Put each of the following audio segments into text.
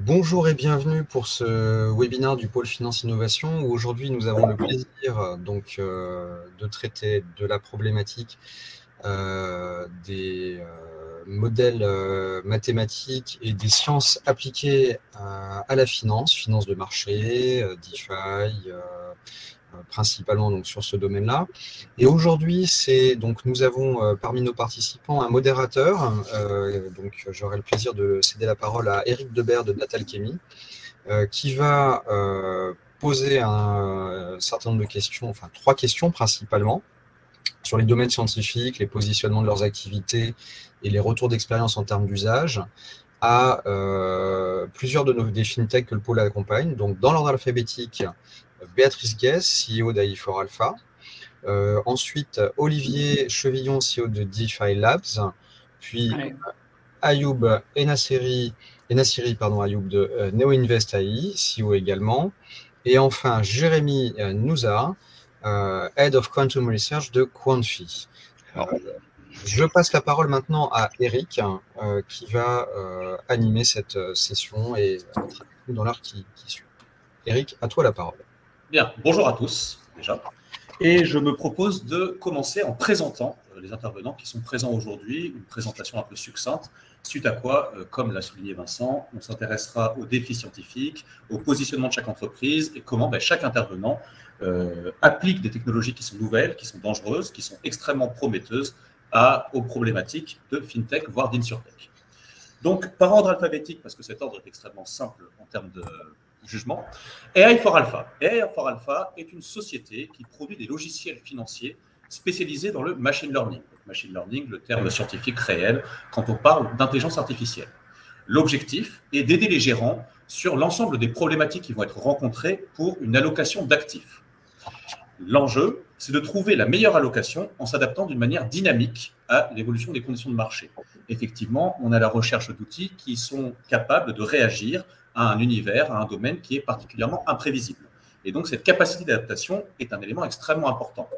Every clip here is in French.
Bonjour et bienvenue pour ce webinaire du pôle Finance Innovation où aujourd'hui nous avons le plaisir de traiter de la problématique des modèles mathématiques et des sciences appliquées à la finance, finance de marché, DeFi, principalement donc sur ce domaine-là. Et aujourd'hui, nous avons parmi nos participants un modérateur. Donc j'aurai le plaisir de céder la parole à Éric Debert de Datalchemy, qui va poser un certain nombre de questions, enfin 3 questions principalement, sur les domaines scientifiques, les positionnements de leurs activités et les retours d'expérience en termes d'usage à plusieurs des fintechs que le pôle accompagne. Donc, dans l'ordre alphabétique, Béatrice Guess, CEO d'AI4Alpha. Ensuite, Olivier Chevillon, CEO de DeFi Labs. Puis Ayoub Enassiri Ayoub de NeoInvest AI, CEO également. Et enfin, Jérémy Nouza, Head of Quantum Research de Quantfi. Je passe la parole maintenant à Eric, qui va animer cette session et être avec nous dans l'heure qui suit. Eric, à toi la parole. Bien, bonjour à tous déjà. Et je me propose de commencer en présentant les intervenants qui sont présents aujourd'hui, une présentation un peu succincte, suite à quoi, comme l'a souligné Vincent, on s'intéressera aux défis scientifiques, au positionnement de chaque entreprise et comment chaque intervenant applique des technologies qui sont nouvelles, qui sont dangereuses, qui sont extrêmement prometteuses aux problématiques de FinTech, voire d'InsurTech. Donc, par ordre alphabétique, parce que cet ordre est extrêmement simple en termes de jugement, AI4Alpha. AI4Alpha est une société qui produit des logiciels financiers spécialisés dans le machine learning. Machine learning, le terme scientifique réel quand on parle d'intelligence artificielle. L'objectif est d'aider les gérants sur l'ensemble des problématiques qui vont être rencontrées pour une allocation d'actifs. L'enjeu, c'est de trouver la meilleure allocation en s'adaptant d'une manière dynamique à l'évolution des conditions de marché. Effectivement, on a la recherche d'outils qui sont capables de réagir à un univers, à un domaine qui est particulièrement imprévisible. Et donc, cette capacité d'adaptation est un élément extrêmement important.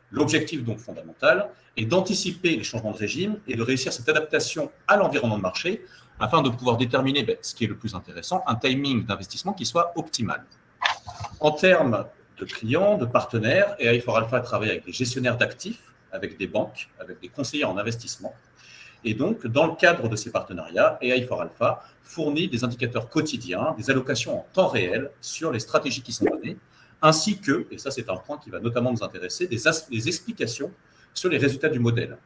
L'objectif donc fondamental est d'anticiper les changements de régime et de réussir cette adaptation à l'environnement de marché afin de pouvoir déterminer ce qui est le plus intéressant, un timing d'investissement qui soit optimal. En termes de clients, de partenaires, AI4Alpha travaille avec des gestionnaires d'actifs, avec des banques, avec des conseillers en investissement. Et donc, dans le cadre de ces partenariats, AI4Alpha fournit des indicateurs quotidiens, des allocations en temps réel sur les stratégies qui sont données, ainsi que, et ça c'est un point qui va notamment nous intéresser, des explications sur les résultats du modèle.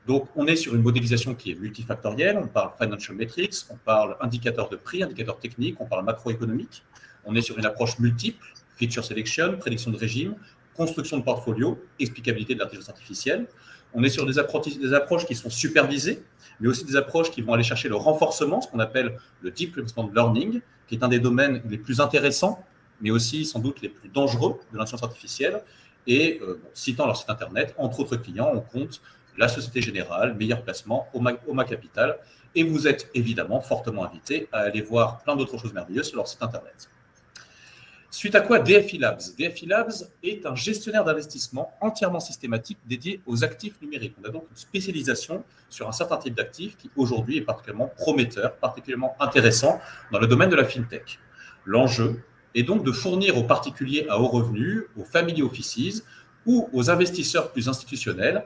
Donc, on est sur une modélisation qui est multifactorielle, on parle financial metrics, on parle indicateurs de prix, indicateurs techniques, on parle macroéconomique, on est sur une approche multiple, feature selection, prédiction de régime, construction de portfolio, explicabilité de l'intelligence artificielle. On est sur des approches qui sont supervisées, mais aussi des approches qui vont aller chercher le renforcement, ce qu'on appelle le deep reinforcement learning, qui est un des domaines les plus intéressants, mais aussi sans doute les plus dangereux de l'intelligence artificielle. Et citant leur site internet, entre autres clients, on compte la Société Générale, Meilleur Placement, Oma Capital, et vous êtes évidemment fortement invités à aller voir plein d'autres choses merveilleuses sur leur site internet. Suite à quoi DFI Labs. DFI Labs est un gestionnaire d'investissement entièrement systématique dédié aux actifs numériques. On a donc une spécialisation sur un certain type d'actifs qui aujourd'hui est particulièrement prometteur, particulièrement intéressant dans le domaine de la FinTech. L'enjeu est donc de fournir aux particuliers à haut revenu, aux family offices ou aux investisseurs plus institutionnels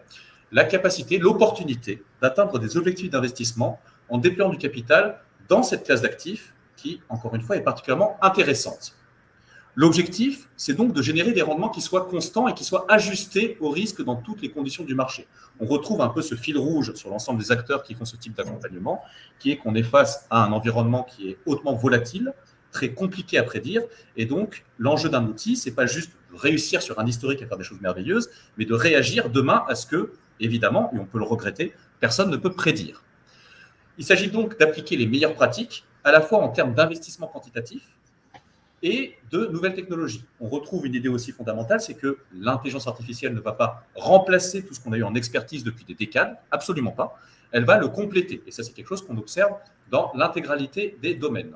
la capacité, l'opportunité d'atteindre des objectifs d'investissement en déployant du capital dans cette classe d'actifs qui, encore une fois, est particulièrement intéressante. L'objectif, c'est donc de générer des rendements qui soient constants et qui soient ajustés au risque dans toutes les conditions du marché. On retrouve un peu ce fil rouge sur l'ensemble des acteurs qui font ce type d'accompagnement, qui est qu'on est face à un environnement qui est hautement volatile, très compliqué à prédire. Et donc, l'enjeu d'un outil, ce n'est pas juste de réussir sur un historique à faire des choses merveilleuses, mais de réagir demain à ce que, évidemment, et on peut le regretter, personne ne peut prédire. Il s'agit donc d'appliquer les meilleures pratiques, à la fois en termes d'investissement quantitatif, et de nouvelles technologies. On retrouve une idée aussi fondamentale, c'est que l'intelligence artificielle ne va pas remplacer tout ce qu'on a eu en expertise depuis des décades, absolument pas. Elle va le compléter. Et ça, c'est quelque chose qu'on observe dans l'intégralité des domaines.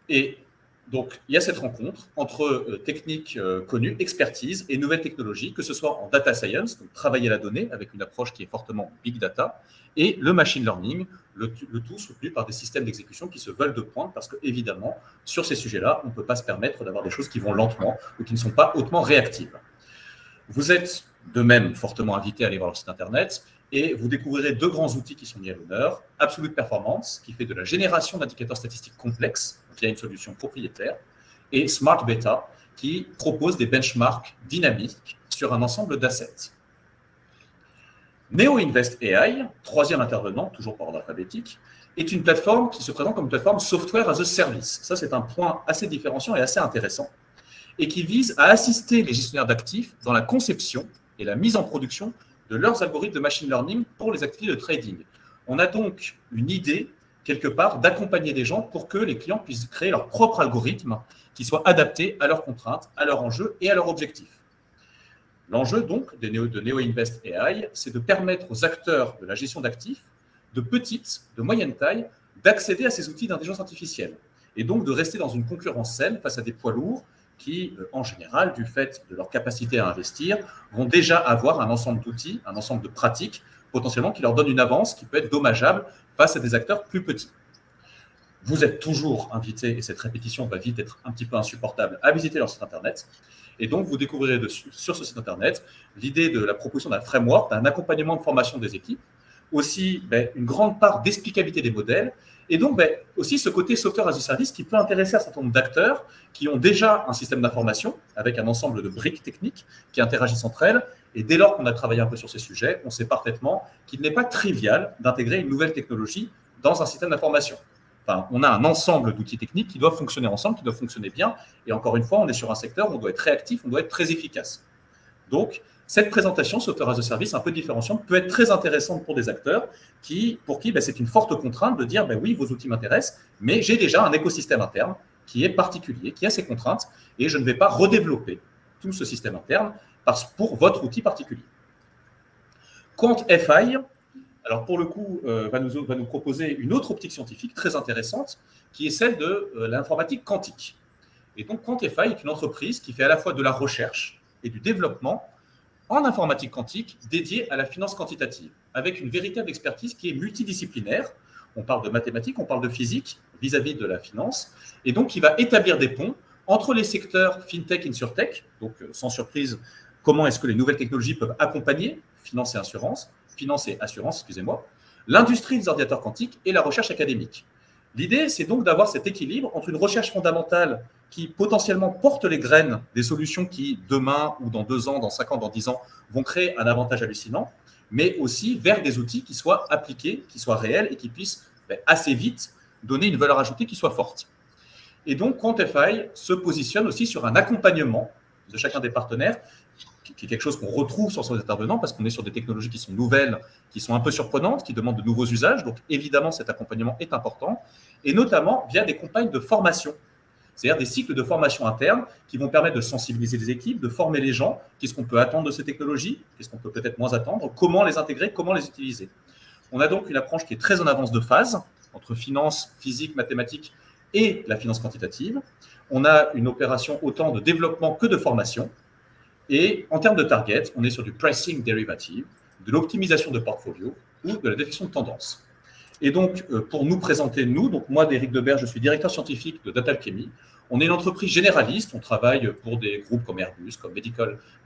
Et Donc, il y a cette rencontre entre techniques connues, expertise et nouvelles technologies, que ce soit en data science, donc travailler la donnée avec une approche qui est fortement big data, et le machine learning, le tout soutenu par des systèmes d'exécution qui se veulent de pointe, parce que évidemment, sur ces sujets-là, on ne peut pas se permettre d'avoir des choses qui vont lentement ou qui ne sont pas hautement réactives. Vous êtes de même fortement invité à aller voir leur site internet et vous découvrirez deux grands outils qui sont mis à l'honneur. Absolute Performance, qui fait de la génération d'indicateurs statistiques complexes via une solution propriétaire, et Smart Beta, qui propose des benchmarks dynamiques sur un ensemble d'assets. NeoInvest AI, troisième intervenant, toujours par ordre alphabétique, est une plateforme qui se présente comme une plateforme Software as a Service. Ça, c'est un point assez différenciant et assez intéressant, et qui vise à assister les gestionnaires d'actifs dans la conception et la mise en production de leurs algorithmes de machine learning pour les activités de trading. On a donc une idée, quelque part, d'accompagner des gens pour que les clients puissent créer leur propre algorithme qui soit adapté à leurs contraintes, à leurs enjeux et à leurs objectifs. L'enjeu donc de NeoInvest AI, c'est de permettre aux acteurs de la gestion d'actifs, de petite, de moyenne taille, d'accéder à ces outils d'intelligence artificielle et donc de rester dans une concurrence saine face à des poids lourds qui, en général, du fait de leur capacité à investir, vont déjà avoir un ensemble d'outils, un ensemble de pratiques, potentiellement qui leur donnent une avance qui peut être dommageable face à des acteurs plus petits. Vous êtes toujours invité, et cette répétition va vite être un petit peu insupportable, à visiter leur site internet. Et donc, vous découvrirez sur ce site internet l'idée de la proposition d'un framework, d'un accompagnement de formation des équipes, aussi une grande part d'explicabilité des modèles, et donc aussi ce côté software as a service qui peut intéresser un certain nombre d'acteurs qui ont déjà un système d'information avec un ensemble de briques techniques qui interagissent entre elles. Et dès lors qu'on a travaillé un peu sur ces sujets, on sait parfaitement qu'il n'est pas trivial d'intégrer une nouvelle technologie dans un système d'information. Enfin, on a un ensemble d'outils techniques qui doivent fonctionner ensemble, qui doivent fonctionner bien. Et encore une fois, on est sur un secteur où on doit être réactif, on doit être très efficace. Donc, cette présentation, Software as a Service, un peu différenciante, peut être très intéressante pour des acteurs pour qui c'est une forte contrainte de dire oui, vos outils m'intéressent, mais j'ai déjà un écosystème interne qui est particulier, qui a ses contraintes, et je ne vais pas redévelopper tout ce système interne pour votre outil particulier. QuantFI, alors pour le coup, va nous proposer une autre optique scientifique très intéressante, qui est celle de l'informatique quantique. Et donc, QuantFI est une entreprise qui fait à la fois de la recherche et du développement en informatique quantique dédiée à la finance quantitative, avec une véritable expertise qui est multidisciplinaire. On parle de mathématiques, on parle de physique vis-à-vis de la finance, et donc qui va établir des ponts entre les secteurs FinTech et InsurTech, donc sans surprise, comment est-ce que les nouvelles technologies peuvent accompagner finance et assurance, excusez-moi, l'industrie des ordinateurs quantiques et la recherche académique. L'idée, c'est donc d'avoir cet équilibre entre une recherche fondamentale qui potentiellement porte les graines des solutions qui, demain ou dans 2 ans, dans 5 ans, dans 10 ans, vont créer un avantage hallucinant, mais aussi vers des outils qui soient appliqués, qui soient réels et qui puissent assez vite donner une valeur ajoutée qui soit forte. Et donc, QuantFI se positionne aussi sur un accompagnement de chacun des partenaires, qui est quelque chose qu'on retrouve sur ces intervenants, parce qu'on est sur des technologies qui sont nouvelles, qui sont un peu surprenantes, qui demandent de nouveaux usages. Donc, évidemment, cet accompagnement est important, et notamment via des campagnes de formation, c'est-à-dire des cycles de formation interne qui vont permettre de sensibiliser les équipes, de former les gens, qu'est-ce qu'on peut attendre de ces technologies, qu'est-ce qu'on peut peut-être moins attendre, comment les intégrer, comment les utiliser. On a donc une approche qui est très en avance de phase, entre finance, physique, mathématiques et la finance quantitative. On a une opération autant de développement que de formation. Et en termes de target, on est sur du pricing derivative, de l'optimisation de portfolio ou de la détection de tendance. Et donc, pour nous présenter, donc moi, Éric Debert, je suis directeur scientifique de Datalchemy. On est une entreprise généraliste, on travaille pour des groupes comme Airbus,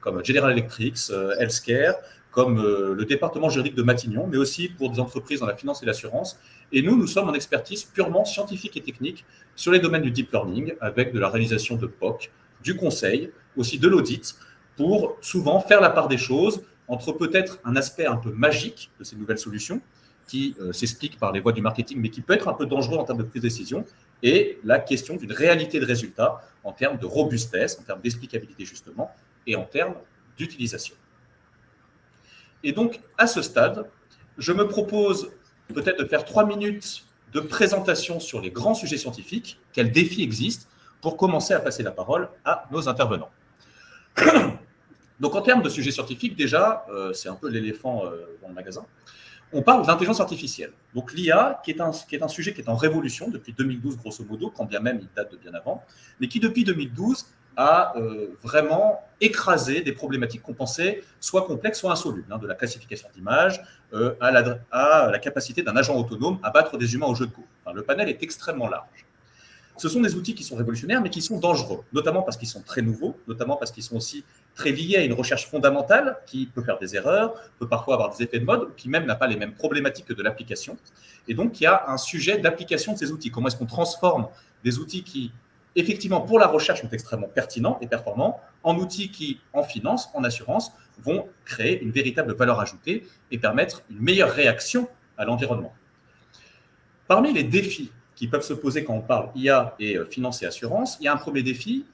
comme General Electric, Healthcare, comme le département juridique de Matignon, mais aussi pour des entreprises dans la finance et l'assurance. Et nous sommes en expertise purement scientifique et technique sur les domaines du deep learning, avec de la réalisation de POC, du conseil, aussi de l'audit, pour souvent faire la part des choses entre peut-être un aspect un peu magique de ces nouvelles solutions, qui s'explique par les voies du marketing, mais qui peut être un peu dangereux en termes de prise de décision, et la question d'une réalité de résultat en termes de robustesse, en termes d'explicabilité justement, et en termes d'utilisation. Et donc, à ce stade, je me propose peut-être de faire 3 minutes de présentation sur les grands sujets scientifiques, quels défis existent, pour commencer à passer la parole à nos intervenants. Donc, en termes de sujets scientifiques, déjà, c'est un peu l'éléphant dans le magasin. On parle d'intelligence artificielle. Donc l'IA, qui est un sujet qui est en révolution depuis 2012, grosso modo, quand bien même il date de bien avant, mais qui depuis 2012 a vraiment écrasé des problématiques qu'on pensait soit complexes, soit insolubles, de la classification d'images à la capacité d'un agent autonome à battre des humains au jeu de Go. Enfin, le panel est extrêmement large. Ce sont des outils qui sont révolutionnaires, mais qui sont dangereux, notamment parce qu'ils sont très nouveaux, notamment parce qu'ils sont aussi très liés à une recherche fondamentale qui peut faire des erreurs, peut parfois avoir des effets de mode, qui même n'a pas les mêmes problématiques que de l'application. Et donc, il y a un sujet d'application de ces outils. Comment est-ce qu'on transforme des outils qui, effectivement, pour la recherche, sont extrêmement pertinents et performants, en outils qui, en finance, en assurance, vont créer une véritable valeur ajoutée et permettre une meilleure réaction à l'environnement. Parmi les défis qui peuvent se poser quand on parle IA et finance et assurance, il y a un premier défi,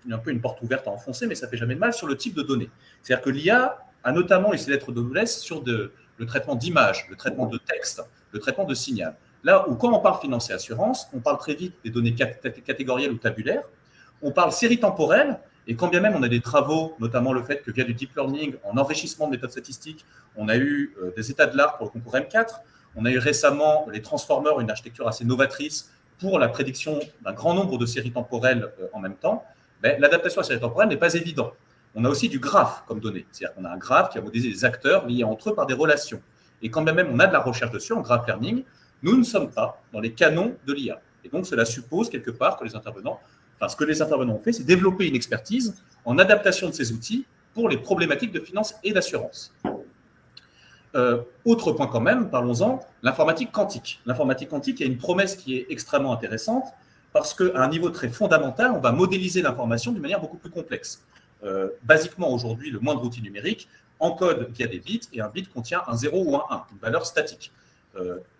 un peu une porte ouverte à enfoncer, mais ça ne fait jamais de mal, sur le type de données. C'est-à-dire que l'IA a notamment eu ses lettres de noblesse sur le traitement d'images, le traitement de texte, le traitement de signal. Là où quand on parle finance et assurance, on parle très vite des données catégorielles ou tabulaires, on parle série temporelle, et quand bien même on a des travaux, notamment le fait que via du deep learning, en enrichissement de méthodes statistiques, on a eu des états de l'art pour le concours M4, on a eu récemment les transformers, une architecture assez novatrice pour la prédiction d'un grand nombre de séries temporelles en même temps. L'adaptation à la série temporelle n'est pas évidente. On a aussi du graphe comme donnée. C'est-à-dire qu'on a un graphe qui va modéliser des acteurs liés entre eux par des relations. Et quand bien même on a de la recherche dessus en graph learning, nous ne sommes pas dans les canons de l'IA. Et donc cela suppose quelque part que les intervenants, ce que les intervenants ont fait, c'est développer une expertise en adaptation de ces outils pour les problématiques de finance et d'assurance. Autre point quand même, parlons-en, l'informatique quantique. L'informatique quantique, il y a une promesse qui est extrêmement intéressante parce qu'à un niveau très fondamental, on va modéliser l'information d'une manière beaucoup plus complexe. Basiquement, aujourd'hui, le moindre outil numérique encode via des bits et un bit contient un 0 ou un 1, une valeur statique.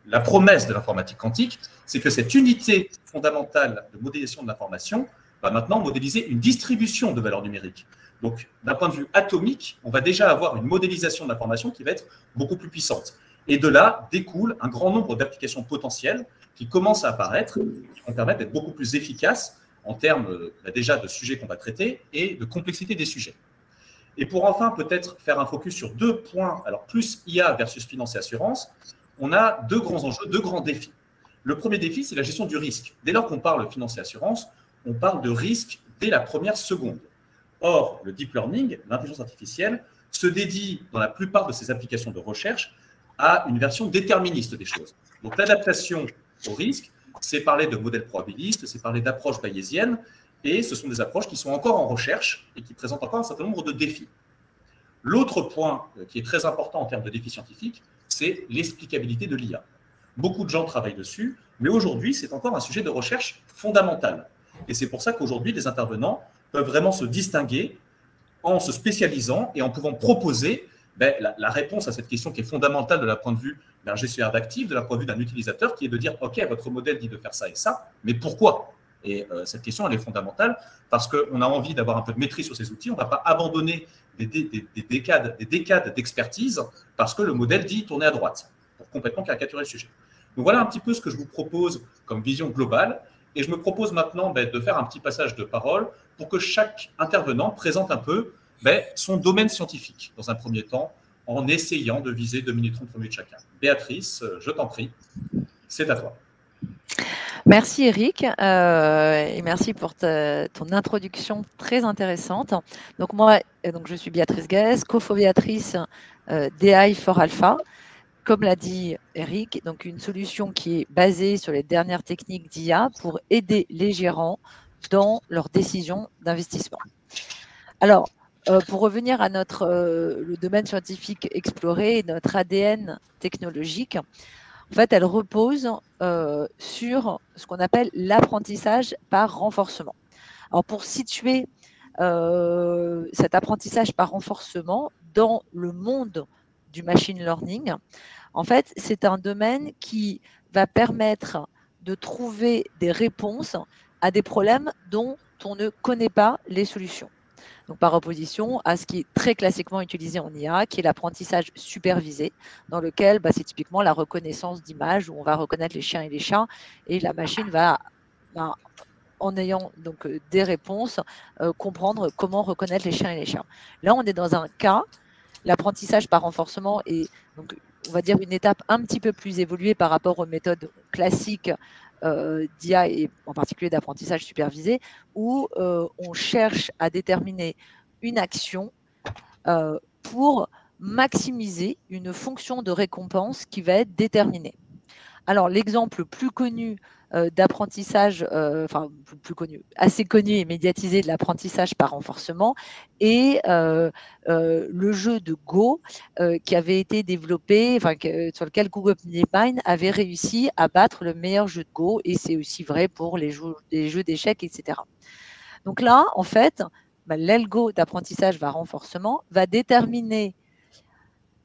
La promesse de l'informatique quantique, c'est que cette unité fondamentale de modélisation de l'information va maintenant modéliser une distribution de valeurs numériques. Donc, d'un point de vue atomique, on va déjà avoir une modélisation de l'information qui va être beaucoup plus puissante. Et de là découle un grand nombre d'applications potentielles qui commencent à apparaître, qui vont permettre d'être beaucoup plus efficaces en termes déjà de sujets qu'on va traiter et de complexité des sujets. Et pour enfin peut-être faire un focus sur 2 points, alors plus IA versus finance et assurance, on a 2 grands enjeux, 2 grands défis. Le premier défi, c'est la gestion du risque. Dès lors qu'on parle finance et assurance, on parle de risque dès la première seconde. Or, le deep learning, l'intelligence artificielle, se dédie dans la plupart de ses applications de recherche à une version déterministe des choses. Donc l'adaptation au risque, c'est parler de modèles probabilistes, c'est parler d'approches bayésiennes, et ce sont des approches qui sont encore en recherche et qui présentent encore un certain nombre de défis. L'autre point qui est très important en termes de défis scientifiques, c'est l'explicabilité de l'IA. Beaucoup de gens travaillent dessus, mais aujourd'hui, c'est encore un sujet de recherche fondamental. Et c'est pour ça qu'aujourd'hui, les intervenants peuvent vraiment se distinguer en se spécialisant et en pouvant proposer la réponse à cette question qui est fondamentale de la point de vue d'un gestionnaire d'actifs, de la point de vue d'un utilisateur, qui est de dire « Ok, votre modèle dit de faire ça et ça, mais pourquoi ?» Et cette question, elle est fondamentale parce qu'on a envie d'avoir un peu de maîtrise sur ces outils. On ne va pas abandonner des décades d'expertise parce que le modèle dit tourner à droite, pour complètement caricaturer le sujet. Donc voilà un petit peu ce que je vous propose comme vision globale. Et je me propose maintenant de faire un petit passage de parole pour que chaque intervenant présente un peu son domaine scientifique, dans un premier temps, en essayant de viser 2 minutes 30 minutes chacun. Béatrice, je t'en prie, c'est à toi. Merci Eric, et merci pour ton introduction très intéressante. Donc moi, je suis Béatrice Guès, cofondatrice d'AI for Alpha. Comme l'a dit Eric, donc une solution qui est basée sur les dernières techniques d'IA pour aider les gérants dans leurs décisions d'investissement. Alors, pour revenir à le domaine scientifique exploré, notre ADN technologique, en fait, elle repose sur ce qu'on appelle l'apprentissage par renforcement. Alors, pour situer cet apprentissage par renforcement dans le monde du machine learning, en fait, c'est un domaine qui va permettre de trouver des réponses à des problèmes dont on ne connaît pas les solutions. Donc, par opposition à ce qui est très classiquement utilisé en IA, qui est l'apprentissage supervisé, dans lequel c'est typiquement la reconnaissance d'images, où on va reconnaître les chiens et les chats, et la machine va, en ayant donc des réponses, comprendre comment reconnaître les chiens et les chats. Là, on est dans un cas, l'apprentissage par renforcement est donc on va dire, une étape un petit peu plus évoluée par rapport aux méthodes classiques d'IA et en particulier d'apprentissage supervisé, où on cherche à déterminer une action pour maximiser une fonction de récompense qui va être déterminée. Alors, l'exemple le plus connu d'apprentissage, enfin, plus connu, assez connu et médiatisé de l'apprentissage par renforcement est le jeu de Go qui avait été développé, enfin, sur lequel Google DeepMind avait réussi à battre le meilleur jeu de Go, et c'est aussi vrai pour les jeux d'échecs, etc. Donc là, en fait, l'algo d'apprentissage par renforcement va déterminer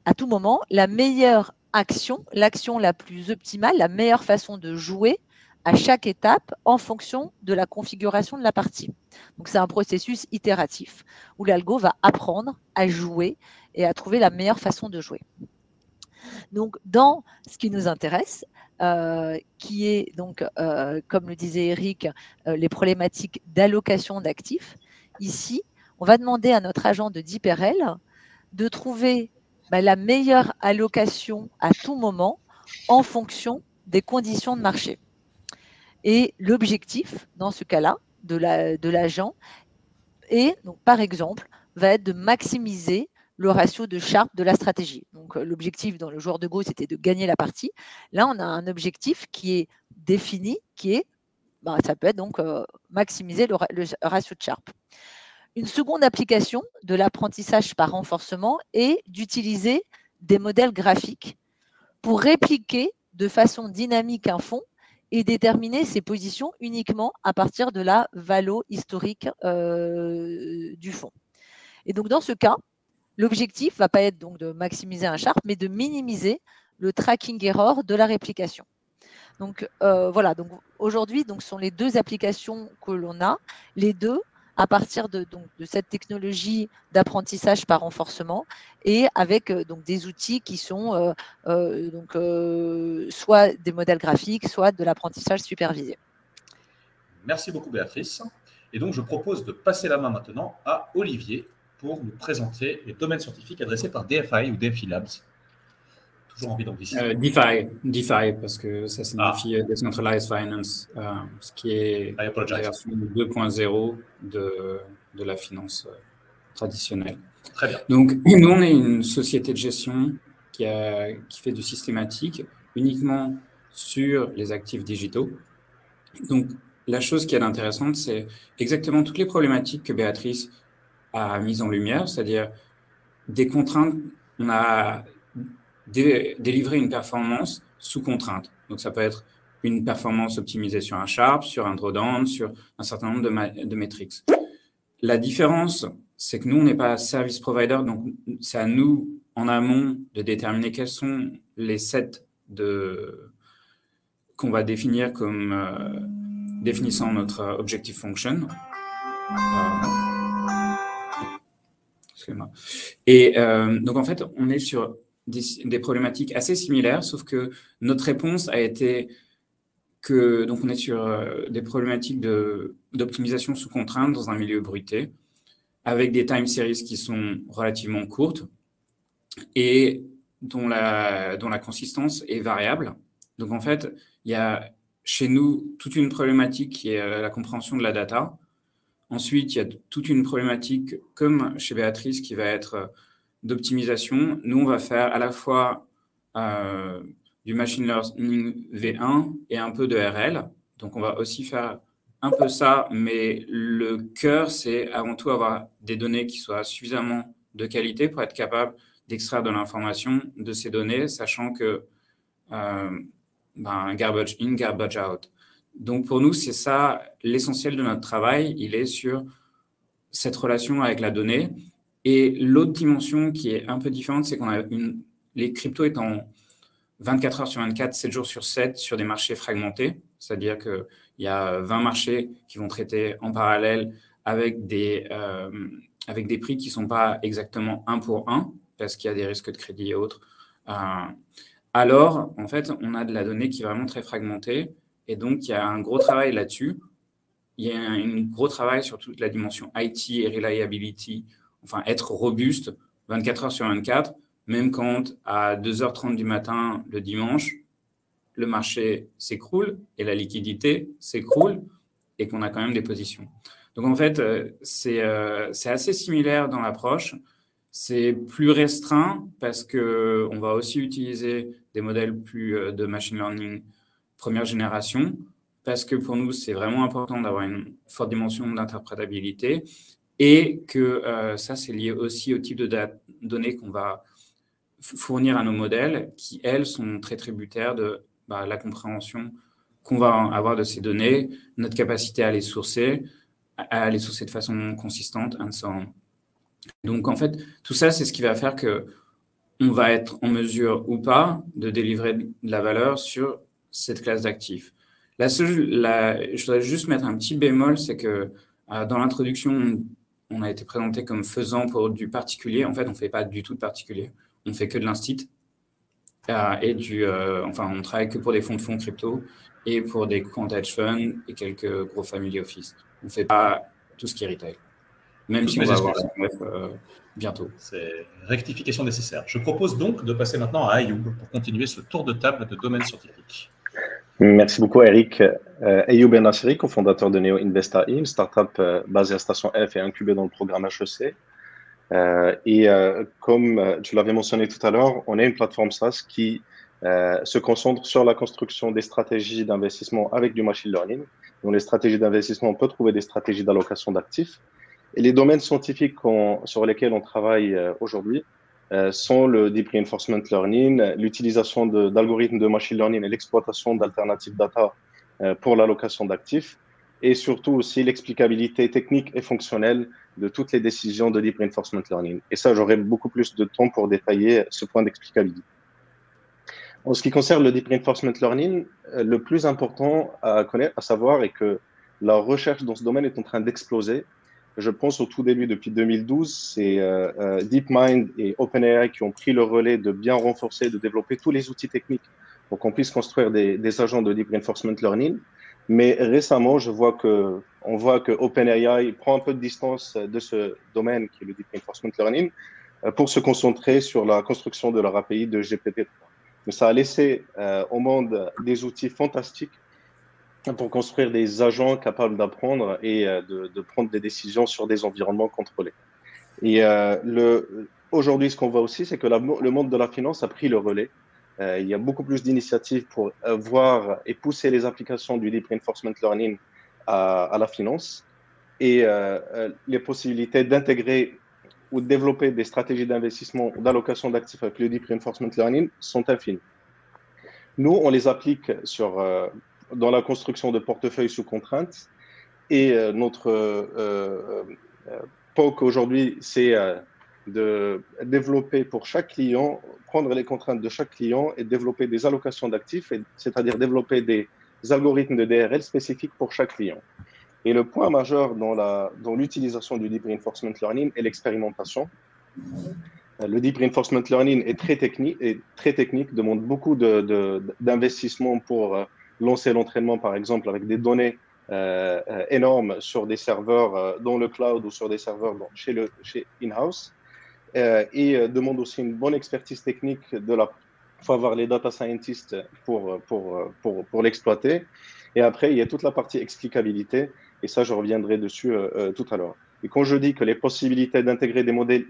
à tout moment la meilleure action, l'action la plus optimale, la meilleure façon de jouer à chaque étape en fonction de la configuration de la partie. Donc c'est un processus itératif où l'algo va apprendre à jouer et à trouver la meilleure façon de jouer. Donc dans ce qui nous intéresse, qui est donc, comme le disait Eric, les problématiques d'allocation d'actifs, ici, on va demander à notre agent de DeepRL de trouver la meilleure allocation à tout moment en fonction des conditions de marché. Et l'objectif, dans ce cas-là, de l'agent, donc, par exemple, va être de maximiser le ratio de Sharpe de la stratégie. Donc, l'objectif dans le joueur de Go, c'était de gagner la partie. Là, on a un objectif qui est défini, qui est, ça peut être donc maximiser le ratio de Sharpe. Une seconde application de l'apprentissage par renforcement est d'utiliser des modèles graphiques pour répliquer de façon dynamique un fond et déterminer ses positions uniquement à partir de la valo historique du fond. Et donc, dans ce cas, l'objectif ne va pas être donc de maximiser un Sharpe, mais de minimiser le tracking error de la réplication. Donc, voilà. Donc, aujourd'hui, ce sont les deux applications que l'on a. Les deux à partir de cette technologie d'apprentissage par renforcement et avec donc, des outils qui sont soit des modèles graphiques, soit de l'apprentissage supervisé. Merci beaucoup Béatrice. Et donc je propose de passer la main maintenant à Olivier pour nous présenter les domaines scientifiques adressés par DFI ou DFI Labs. Toujours envie d'anglicisme. DeFi, parce que ça signifie Decentralized Finance, ce qui est la version 2.0 de la finance traditionnelle. Très bien. Donc, nous, on est une société de gestion qui fait du systématique uniquement sur les actifs digitaux. Donc, la chose qui est intéressante, c'est exactement toutes les problématiques que Béatrice a mises en lumière, c'est-à-dire des contraintes. On a délivrer une performance sous contrainte. Donc, ça peut être une performance optimisée sur un Sharpe, sur un drawdown, sur un certain nombre de métriques. La différence, c'est que nous, on n'est pas service provider, donc c'est à nous, en amont, de déterminer quels sont les sets qu'on va définir comme définissant notre objective function. Excusez-moi. Et donc, en fait, on est sur des problématiques assez similaires, sauf que notre réponse a été que, donc on est sur des problématiques d'optimisation sous contrainte dans un milieu bruité, avec des time series qui sont relativement courtes et dont la consistance est variable. Donc en fait, il y a chez nous toute une problématique qui est la compréhension de la data. Ensuite, il y a toute une problématique, comme chez Béatrice, qui va être d'optimisation. Nous, on va faire à la fois du machine learning V1 et un peu de RL. Donc, on va aussi faire un peu ça, mais le cœur, c'est avant tout avoir des données qui soient suffisamment de qualité pour être capable d'extraire de l'information de ces données, sachant que garbage in, garbage out. Donc, pour nous, c'est ça l'essentiel de notre travail. Il est sur cette relation avec la donnée. Et l'autre dimension qui est un peu différente, c'est qu'on a les cryptos étant 24 heures sur 24, 7 jours sur 7 sur des marchés fragmentés, c'est-à-dire qu'il y a 20 marchés qui vont traiter en parallèle avec des prix qui ne sont pas exactement 1 pour 1, parce qu'il y a des risques de crédit et autres. Alors, en fait, on a de la donnée qui est vraiment très fragmentée, et donc il y a un gros travail là-dessus. Il y a un gros travail sur toute la dimension IT et reliability, enfin être robuste 24 heures sur 24, même quand à 2h30 du matin le dimanche, le marché s'écroule et la liquidité s'écroule et qu'on a quand même des positions. Donc en fait, c'est assez similaire dans l'approche. C'est plus restreint parce qu'on va aussi utiliser des modèles plus de machine learning première génération, parce que pour nous, c'est vraiment important d'avoir une forte dimension d'interprétabilité et que ça, c'est lié aussi au type de données qu'on va fournir à nos modèles qui, elles, sont très tributaires de la compréhension qu'on va avoir de ces données, notre capacité à les sourcer de façon consistante, and so on. Donc, en fait, tout ça, c'est ce qui va faire qu'on va être en mesure ou pas de délivrer de la valeur sur cette classe d'actifs. Je voudrais juste mettre un petit bémol, c'est que dans l'introduction, on a été présenté comme faisant pour du particulier. En fait, on ne fait pas du tout de particulier. On ne fait que de l'instit. On travaille que pour des fonds de fonds crypto et pour des quant hedge funds et quelques gros family office. On ne fait pas tout ce qui est retail. Même si on va avoir bientôt. C'est rectification nécessaire. Je propose donc de passer maintenant à Ayoub pour continuer ce tour de table de domaine scientifique. Merci beaucoup, Eric. Ayoub Ben Nasseri, cofondateur de Neo Investa, une startup basée à Station F et incubée dans le programme HEC. Comme tu l'avais mentionné tout à l'heure, on est une plateforme SaaS qui se concentre sur la construction des stratégies d'investissement avec du machine learning. Dans les stratégies d'investissement, on peut trouver des stratégies d'allocation d'actifs. Et les domaines scientifiques sur lesquels on travaille aujourd'hui sont le Deep Reinforcement Learning, l'utilisation d'algorithmes de machine learning et l'exploitation d'alternatives data pour l'allocation d'actifs, et surtout aussi l'explicabilité technique et fonctionnelle de toutes les décisions de Deep Reinforcement Learning. Et ça, j'aurai beaucoup plus de temps pour détailler ce point d'explicabilité. En ce qui concerne le Deep Reinforcement Learning, le plus important à connaître, à savoir, est que la recherche dans ce domaine est en train d'exploser. Je pense au tout début, depuis 2012, c'est DeepMind et OpenAI qui ont pris le relais de bien renforcer, de développer tous les outils techniques pour qu'on puisse construire des agents de Deep Reinforcement Learning. Mais récemment, on voit que OpenAI prend un peu de distance de ce domaine qui est le Deep Reinforcement Learning pour se concentrer sur la construction de leur API de GPT-3. Mais ça a laissé au monde des outils fantastiques pour construire des agents capables d'apprendre et de prendre des décisions sur des environnements contrôlés. Et aujourd'hui, ce qu'on voit aussi, c'est que le monde de la finance a pris le relais. Il y a beaucoup plus d'initiatives pour voir et pousser les applications du Deep Reinforcement Learning à la finance. Et les possibilités d'intégrer ou de développer des stratégies d'investissement ou d'allocation d'actifs avec le Deep Reinforcement Learning sont infinies. Nous, on les applique dans la construction de portefeuilles sous contrainte. Et notre POC aujourd'hui, c'est de développer pour chaque client, prendre les contraintes de chaque client et développer des allocations d'actifs, c'est-à-dire développer des algorithmes de DRL spécifiques pour chaque client. Et le point majeur dans l'utilisation du Deep Reinforcement Learning est l'expérimentation. Le Deep Reinforcement Learning est très technique, demande beaucoup d'investissement pour lancer l'entraînement, par exemple, avec des données énormes sur des serveurs dans le cloud ou sur des serveurs chez in-house. Et demande aussi une bonne expertise technique. Il faut avoir les data scientists pour l'exploiter. Et après, il y a toute la partie explicabilité. Et ça, je reviendrai dessus tout à l'heure. Et quand je dis que les possibilités d'intégrer des modèles,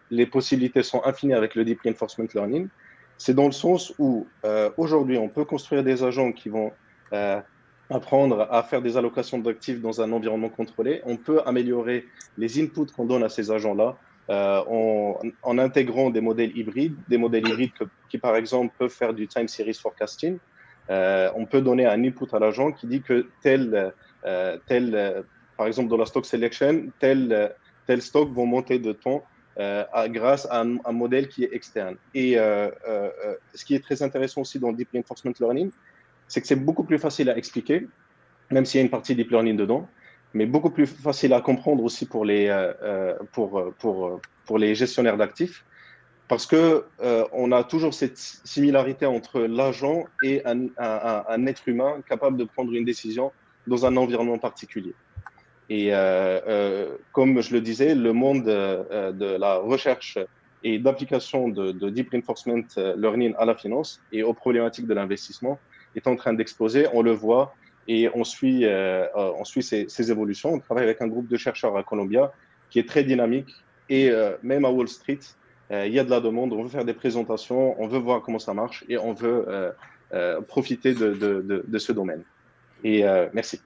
les possibilités sont infinies avec le Deep Reinforcement Learning, c'est dans le sens où aujourd'hui, on peut construire des agents qui vont apprendre à faire des allocations d'actifs dans un environnement contrôlé. On peut améliorer les inputs qu'on donne à ces agents-là en intégrant des modèles hybrides qui, par exemple, peuvent faire du time series forecasting. On peut donner un input à l'agent qui dit que par exemple, dans la stock selection, tel stock vont monter de temps grâce à un modèle qui est externe. Et ce qui est très intéressant aussi dans le Deep Reinforcement Learning, c'est que c'est beaucoup plus facile à expliquer, même s'il y a une partie Deep Learning dedans, mais beaucoup plus facile à comprendre aussi pour les gestionnaires d'actifs, parce qu'on a toujours cette similarité entre l'agent et un être humain capable de prendre une décision dans un environnement particulier. Et comme je le disais, le monde de la recherche et d'application de Deep Reinforcement Learning à la finance et aux problématiques de l'investissement est en train d'exploser. On le voit et on suit ces évolutions. On travaille avec un groupe de chercheurs à Columbia qui est très dynamique et même à Wall Street, il y a de la demande. On veut faire des présentations, on veut voir comment ça marche et on veut profiter de ce domaine. Et merci.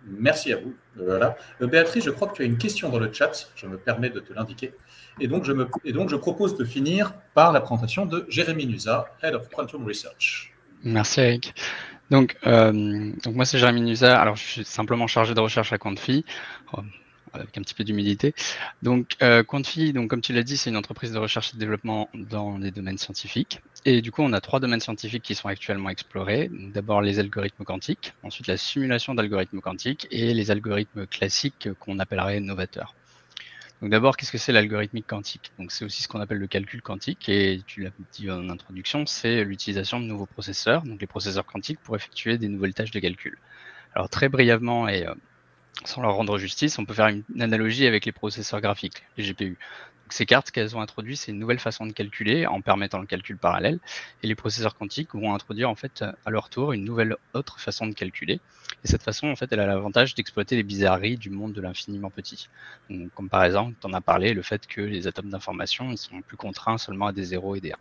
Merci à vous. Voilà. Béatrice, je crois que tu as une question dans le chat. Je me permets de te l'indiquer. Et donc, je propose de finir par la présentation de Jérémy Nusa, Head of Quantum Research. Merci Eric. Donc moi c'est Jérémy Nusa. Alors je suis simplement chargé de recherche à Quantfi, avec un petit peu d'humilité. Donc Quantfi, donc comme tu l'as dit, c'est une entreprise de recherche et de développement dans les domaines scientifiques. Et du coup, on a 3 domaines scientifiques qui sont actuellement explorés. D'abord les algorithmes quantiques, ensuite la simulation d'algorithmes quantiques et les algorithmes classiques qu'on appellerait novateurs. Donc d'abord, qu'est-ce que c'est l'algorithmique quantique? Donc c'est aussi ce qu'on appelle le calcul quantique, et tu l'as dit en introduction, c'est l'utilisation de nouveaux processeurs, donc les processeurs quantiques, pour effectuer des nouvelles tâches de calcul. Alors très brièvement et sans leur rendre justice, on peut faire une analogie avec les processeurs graphiques, les GPU. Donc ces cartes qu'elles ont introduit, c'est une nouvelle façon de calculer en permettant le calcul parallèle, et les processeurs quantiques vont introduire en fait à leur tour une nouvelle autre façon de calculer. Et cette façon, en fait, elle a l'avantage d'exploiter les bizarreries du monde de l'infiniment petit. Donc, comme par exemple, tu en as parlé, le fait que les atomes d'information ils sont plus contraints seulement à des 0 et des 1.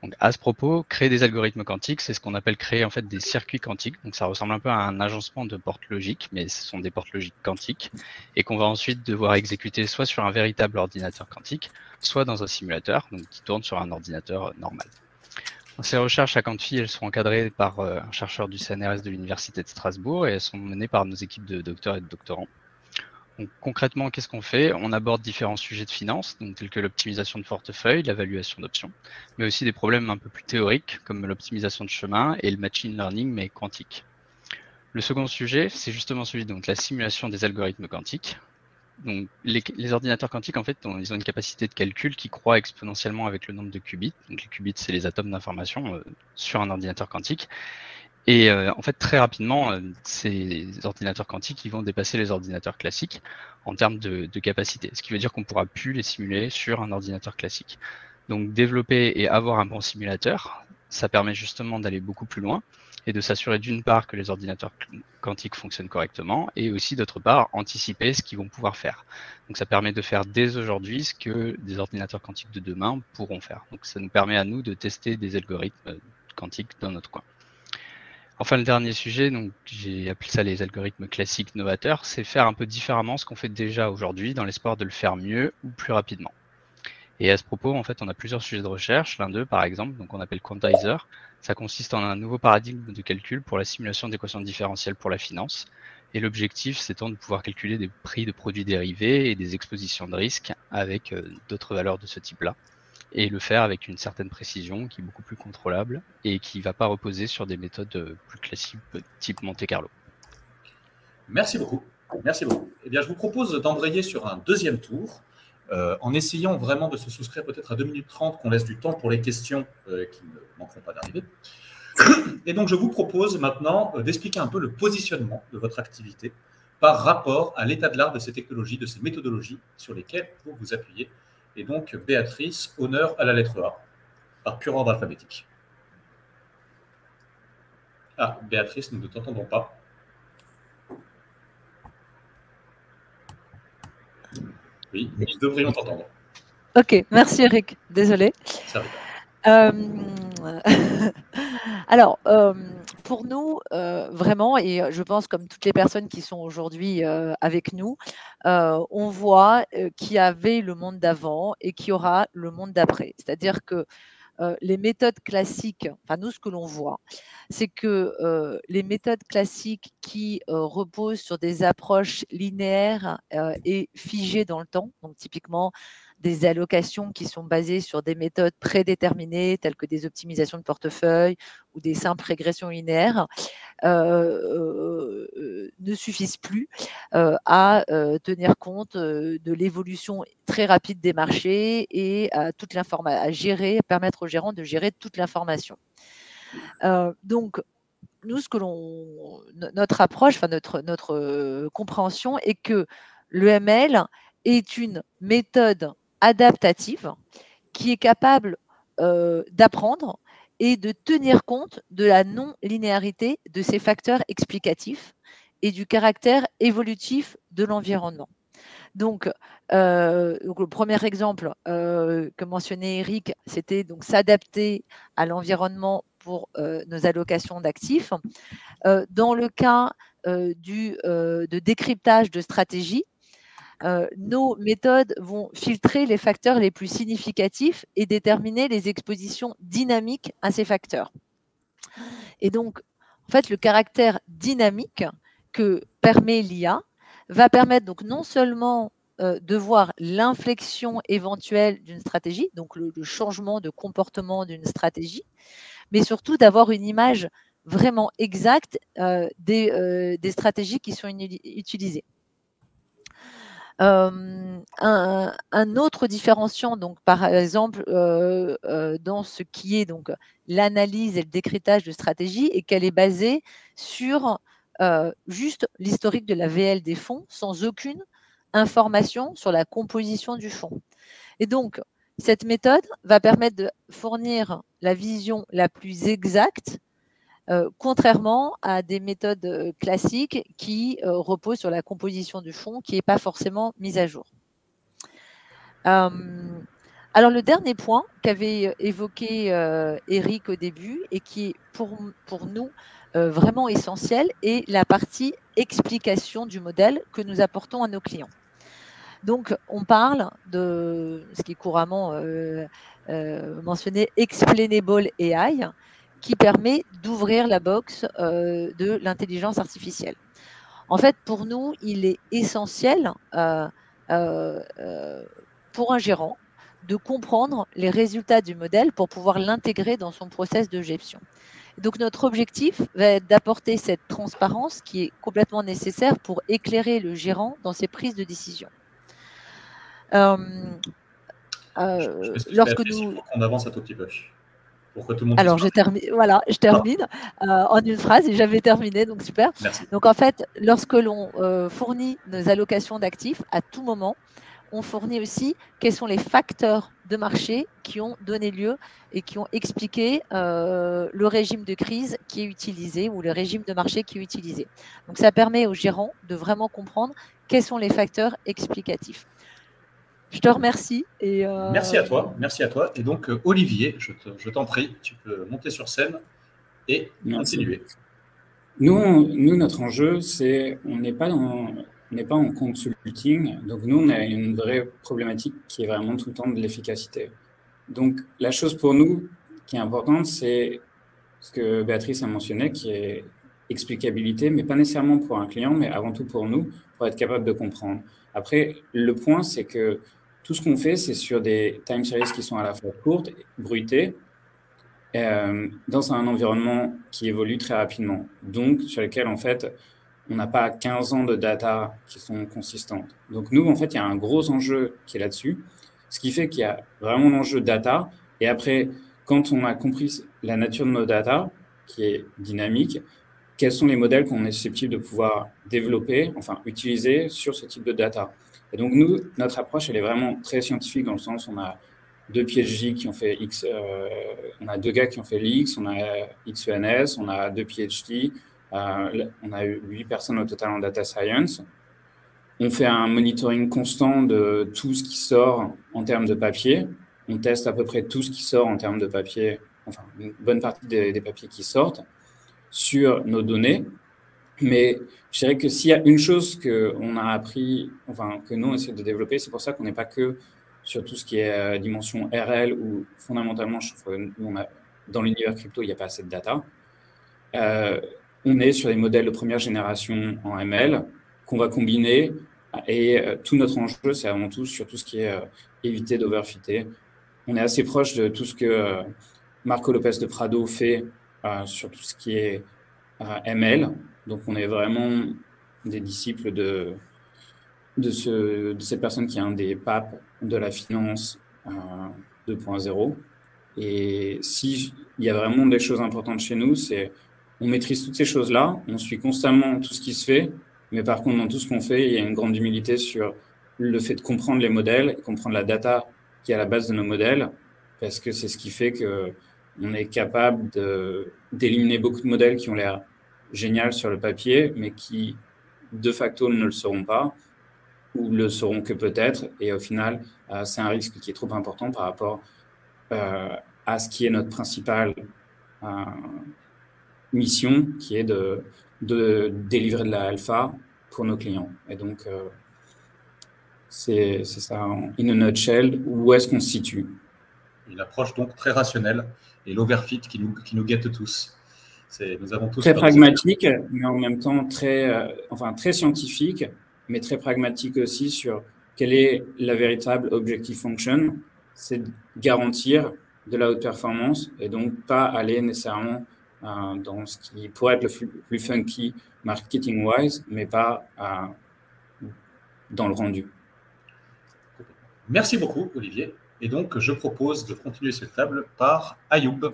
Donc, à ce propos, créer des algorithmes quantiques, c'est ce qu'on appelle créer en fait des circuits quantiques. Donc, ça ressemble un peu à un agencement de portes logiques, mais ce sont des portes logiques quantiques et qu'on va ensuite devoir exécuter soit sur un véritable ordinateur quantique, soit dans un simulateur, donc qui tourne sur un ordinateur normal. Donc, ces recherches à Quantfi, elles sont encadrées par un chercheur du CNRS de l'Université de Strasbourg et elles sont menées par nos équipes de docteurs et de doctorants. Donc, concrètement, qu'est-ce qu'on fait? On aborde différents sujets de finance, donc, tels que l'optimisation de portefeuille, l'évaluation d'options, mais aussi des problèmes un peu plus théoriques, comme l'optimisation de chemin et le machine learning, mais quantique. Le second sujet, c'est justement celui de la simulation des algorithmes quantiques. Donc, les ordinateurs quantiques, en fait, ils ont une capacité de calcul qui croît exponentiellement avec le nombre de qubits. Donc, les qubits, c'est les atomes d'information sur un ordinateur quantique. Et en fait, très rapidement, ces ordinateurs quantiques, ils vont dépasser les ordinateurs classiques en termes de capacité, ce qui veut dire qu'on ne pourra plus les simuler sur un ordinateur classique. Donc, développer et avoir un bon simulateur, ça permet justement d'aller beaucoup plus loin et de s'assurer d'une part que les ordinateurs quantiques fonctionnent correctement et aussi d'autre part anticiper ce qu'ils vont pouvoir faire. Donc ça permet de faire dès aujourd'hui ce que des ordinateurs quantiques de demain pourront faire. Donc ça nous permet à nous de tester des algorithmes quantiques dans notre coin. Enfin, le dernier sujet, donc j'ai appelé ça les algorithmes classiques novateurs, c'est faire un peu différemment ce qu'on fait déjà aujourd'hui dans l'espoir de le faire mieux ou plus rapidement. Et à ce propos, en fait, on a plusieurs sujets de recherche. L'un d'eux, par exemple, donc on appelle Quantizer. Ça consiste en un nouveau paradigme de calcul pour la simulation d'équations différentielles pour la finance. Et l'objectif, c'est de pouvoir calculer des prix de produits dérivés et des expositions de risque avec d'autres valeurs de ce type-là. Et le faire avec une certaine précision qui est beaucoup plus contrôlable et qui ne va pas reposer sur des méthodes plus classiques type Monte Carlo. Merci beaucoup. Merci beaucoup. Eh bien, je vous propose d'embrayer sur un deuxième tour. En essayant vraiment de se soustraire peut-être à 2 minutes 30, qu'on laisse du temps pour les questions qui ne manqueront pas d'arriver. Et donc, je vous propose maintenant d'expliquer un peu le positionnement de votre activité par rapport à l'état de l'art de ces technologies, de ces méthodologies sur lesquelles vous vous appuyez. Et donc, Béatrice, honneur à la lettre A, par pur ordre alphabétique. Ah, Béatrice, nous ne t'entendons pas. Oui, nous devrions t'entendre. Ok, merci Eric, désolé. Ça arrive. Alors, pour nous, vraiment, et je pense comme toutes les personnes qui sont aujourd'hui avec nous, on voit qu'il y avait le monde d'avant et qu'il y aura le monde d'après. C'est-à-dire que les méthodes classiques, enfin nous, ce que l'on voit, c'est que les méthodes classiques qui reposent sur des approches linéaires et figées dans le temps, donc typiquement des allocations qui sont basées sur des méthodes prédéterminées, telles que des optimisations de portefeuille ou des simples régressions linéaires, ne suffisent plus à tenir compte de l'évolution très rapide des marchés et à gérer, permettre aux gérants de gérer toute l'information. Donc, nous, notre approche, enfin notre compréhension est que l'EML est une méthode adaptative qui est capable d'apprendre et de tenir compte de la non-linéarité de ces facteurs explicatifs et du caractère évolutif de l'environnement. Donc, le premier exemple que mentionnait Eric, c'était donc s'adapter à l'environnement pour nos allocations d'actifs. Dans le cas de décryptage de stratégie, nos méthodes vont filtrer les facteurs les plus significatifs et déterminer les expositions dynamiques à ces facteurs. Et donc, en fait, le caractère dynamique que permet l'IA va permettre donc non seulement de voir l'inflexion éventuelle d'une stratégie, donc le changement de comportement d'une stratégie, mais surtout d'avoir une image vraiment exacte des stratégies qui sont utilisées. Un autre différenciant, donc, par exemple, dans ce qui est donc l'analyse et le décryptage de stratégie, est qu'elle est basée sur juste l'historique de la VL des fonds, sans aucune information sur la composition du fonds. Et donc, cette méthode va permettre de fournir la vision la plus exacte, contrairement à des méthodes classiques qui reposent sur la composition du fonds qui n'est pas forcément mise à jour. Alors, le dernier point qu'avait évoqué Eric au début et qui est pour nous vraiment essentiel est la partie explication du modèle que nous apportons à nos clients. Donc, on parle de ce qui est couramment mentionné Explainable AI, qui permet d'ouvrir la box de l'intelligence artificielle. En fait, pour nous, il est essentiel pour un gérant de comprendre les résultats du modèle pour pouvoir l'intégrer dans son process de gestion. Donc, notre objectif va être d'apporter cette transparence qui est complètement nécessaire pour éclairer le gérant dans ses prises de décision. Lorsque nous... On avance un tout petit peu. Pour que tout le monde Alors, je termine en une phrase et j'avais terminé, donc super. Merci. Donc, en fait, lorsque l'on fournit nos allocations d'actifs, à tout moment, on fournit aussi quels sont les facteurs de marché qui ont donné lieu et qui ont expliqué le régime de crise qui est utilisé ou le régime de marché qui est utilisé. Donc, ça permet aux gérants de vraiment comprendre quels sont les facteurs explicatifs. Je te remercie. Merci à toi. Merci à toi. Et donc, Olivier, je t'en prie, tu peux monter sur scène et continuer. Nous, notre enjeu, c'est on n'est pas en consulting. Donc, nous, on a une vraie problématique qui est vraiment tout le temps de l'efficacité. Donc, la chose pour nous qui est importante, c'est ce que Béatrice a mentionné, qui est explicabilité, mais pas nécessairement pour un client, mais avant tout pour nous, pour être capable de comprendre. Après, le point, c'est que tout ce qu'on fait, c'est sur des time series qui sont à la fois courtes, bruitées, dans un environnement qui évolue très rapidement. Donc, sur lequel, en fait, on n'a pas 15 ans de data qui sont consistantes. Donc, nous, en fait, il y a un gros enjeu qui est là-dessus, ce qui fait qu'il y a vraiment l'enjeu data. Et après, quand on a compris la nature de nos data, qui est dynamique, quels sont les modèles qu'on est susceptible de pouvoir développer, enfin, utiliser sur ce type de data. Et donc, nous, notre approche, elle est vraiment très scientifique dans le sens où on a 2 PhD qui ont fait X, on a 2 gars qui ont fait l'X, on a XENS, on a 2 PhD, on a eu 8 personnes au total en data science. On fait un monitoring constant de tout ce qui sort en termes de papier. On teste à peu près tout ce qui sort en termes de papier, enfin, une bonne partie des papiers qui sortent sur nos données. Mais je dirais que s'il y a une chose qu'on a appris, enfin, que nous, on essaie de développer, c'est pour ça qu'on n'est pas que sur tout ce qui est dimension RL ou fondamentalement, je trouve que nous, dans l'univers crypto, il n'y a pas assez de data. On est sur des modèles de première génération en ML qu'on va combiner et tout notre enjeu, c'est avant tout sur tout ce qui est éviter d'overfitter. On est assez proche de tout ce que Marco Lopez de Prado fait sur tout ce qui est ML. Donc, on est vraiment des disciples de cette personne qui est un des papes de la finance 2.0. Et s'il y a vraiment des choses importantes chez nous, c'est on maîtrise toutes ces choses-là, on suit constamment tout ce qui se fait, mais par contre, dans tout ce qu'on fait, il y a une grande humilité sur le fait de comprendre les modèles, comprendre la data qui est à la base de nos modèles, parce que c'est ce qui fait qu'on est capable d'éliminer beaucoup de modèles qui ont l'air géniaux sur le papier, mais qui, de facto, ne le seront pas, ou le seront que peut-être. Et au final, c'est un risque qui est trop important par rapport à ce qui est notre principale mission, qui est de délivrer de la alpha pour nos clients. Et donc, c'est ça, in a nutshell, où est-ce qu'on se situe. Une approche donc très rationnelle et l'overfit qui nous guette tous. Nous avons tous très pragmatique, mais en même temps très scientifique, mais très pragmatique aussi sur quelle est la véritable objective function. C'est garantir de la haute performance et donc pas aller nécessairement dans ce qui pourrait être le plus funky marketing-wise, mais pas dans le rendu. Merci beaucoup, Olivier. Et donc, je propose de continuer cette table par Ayoub.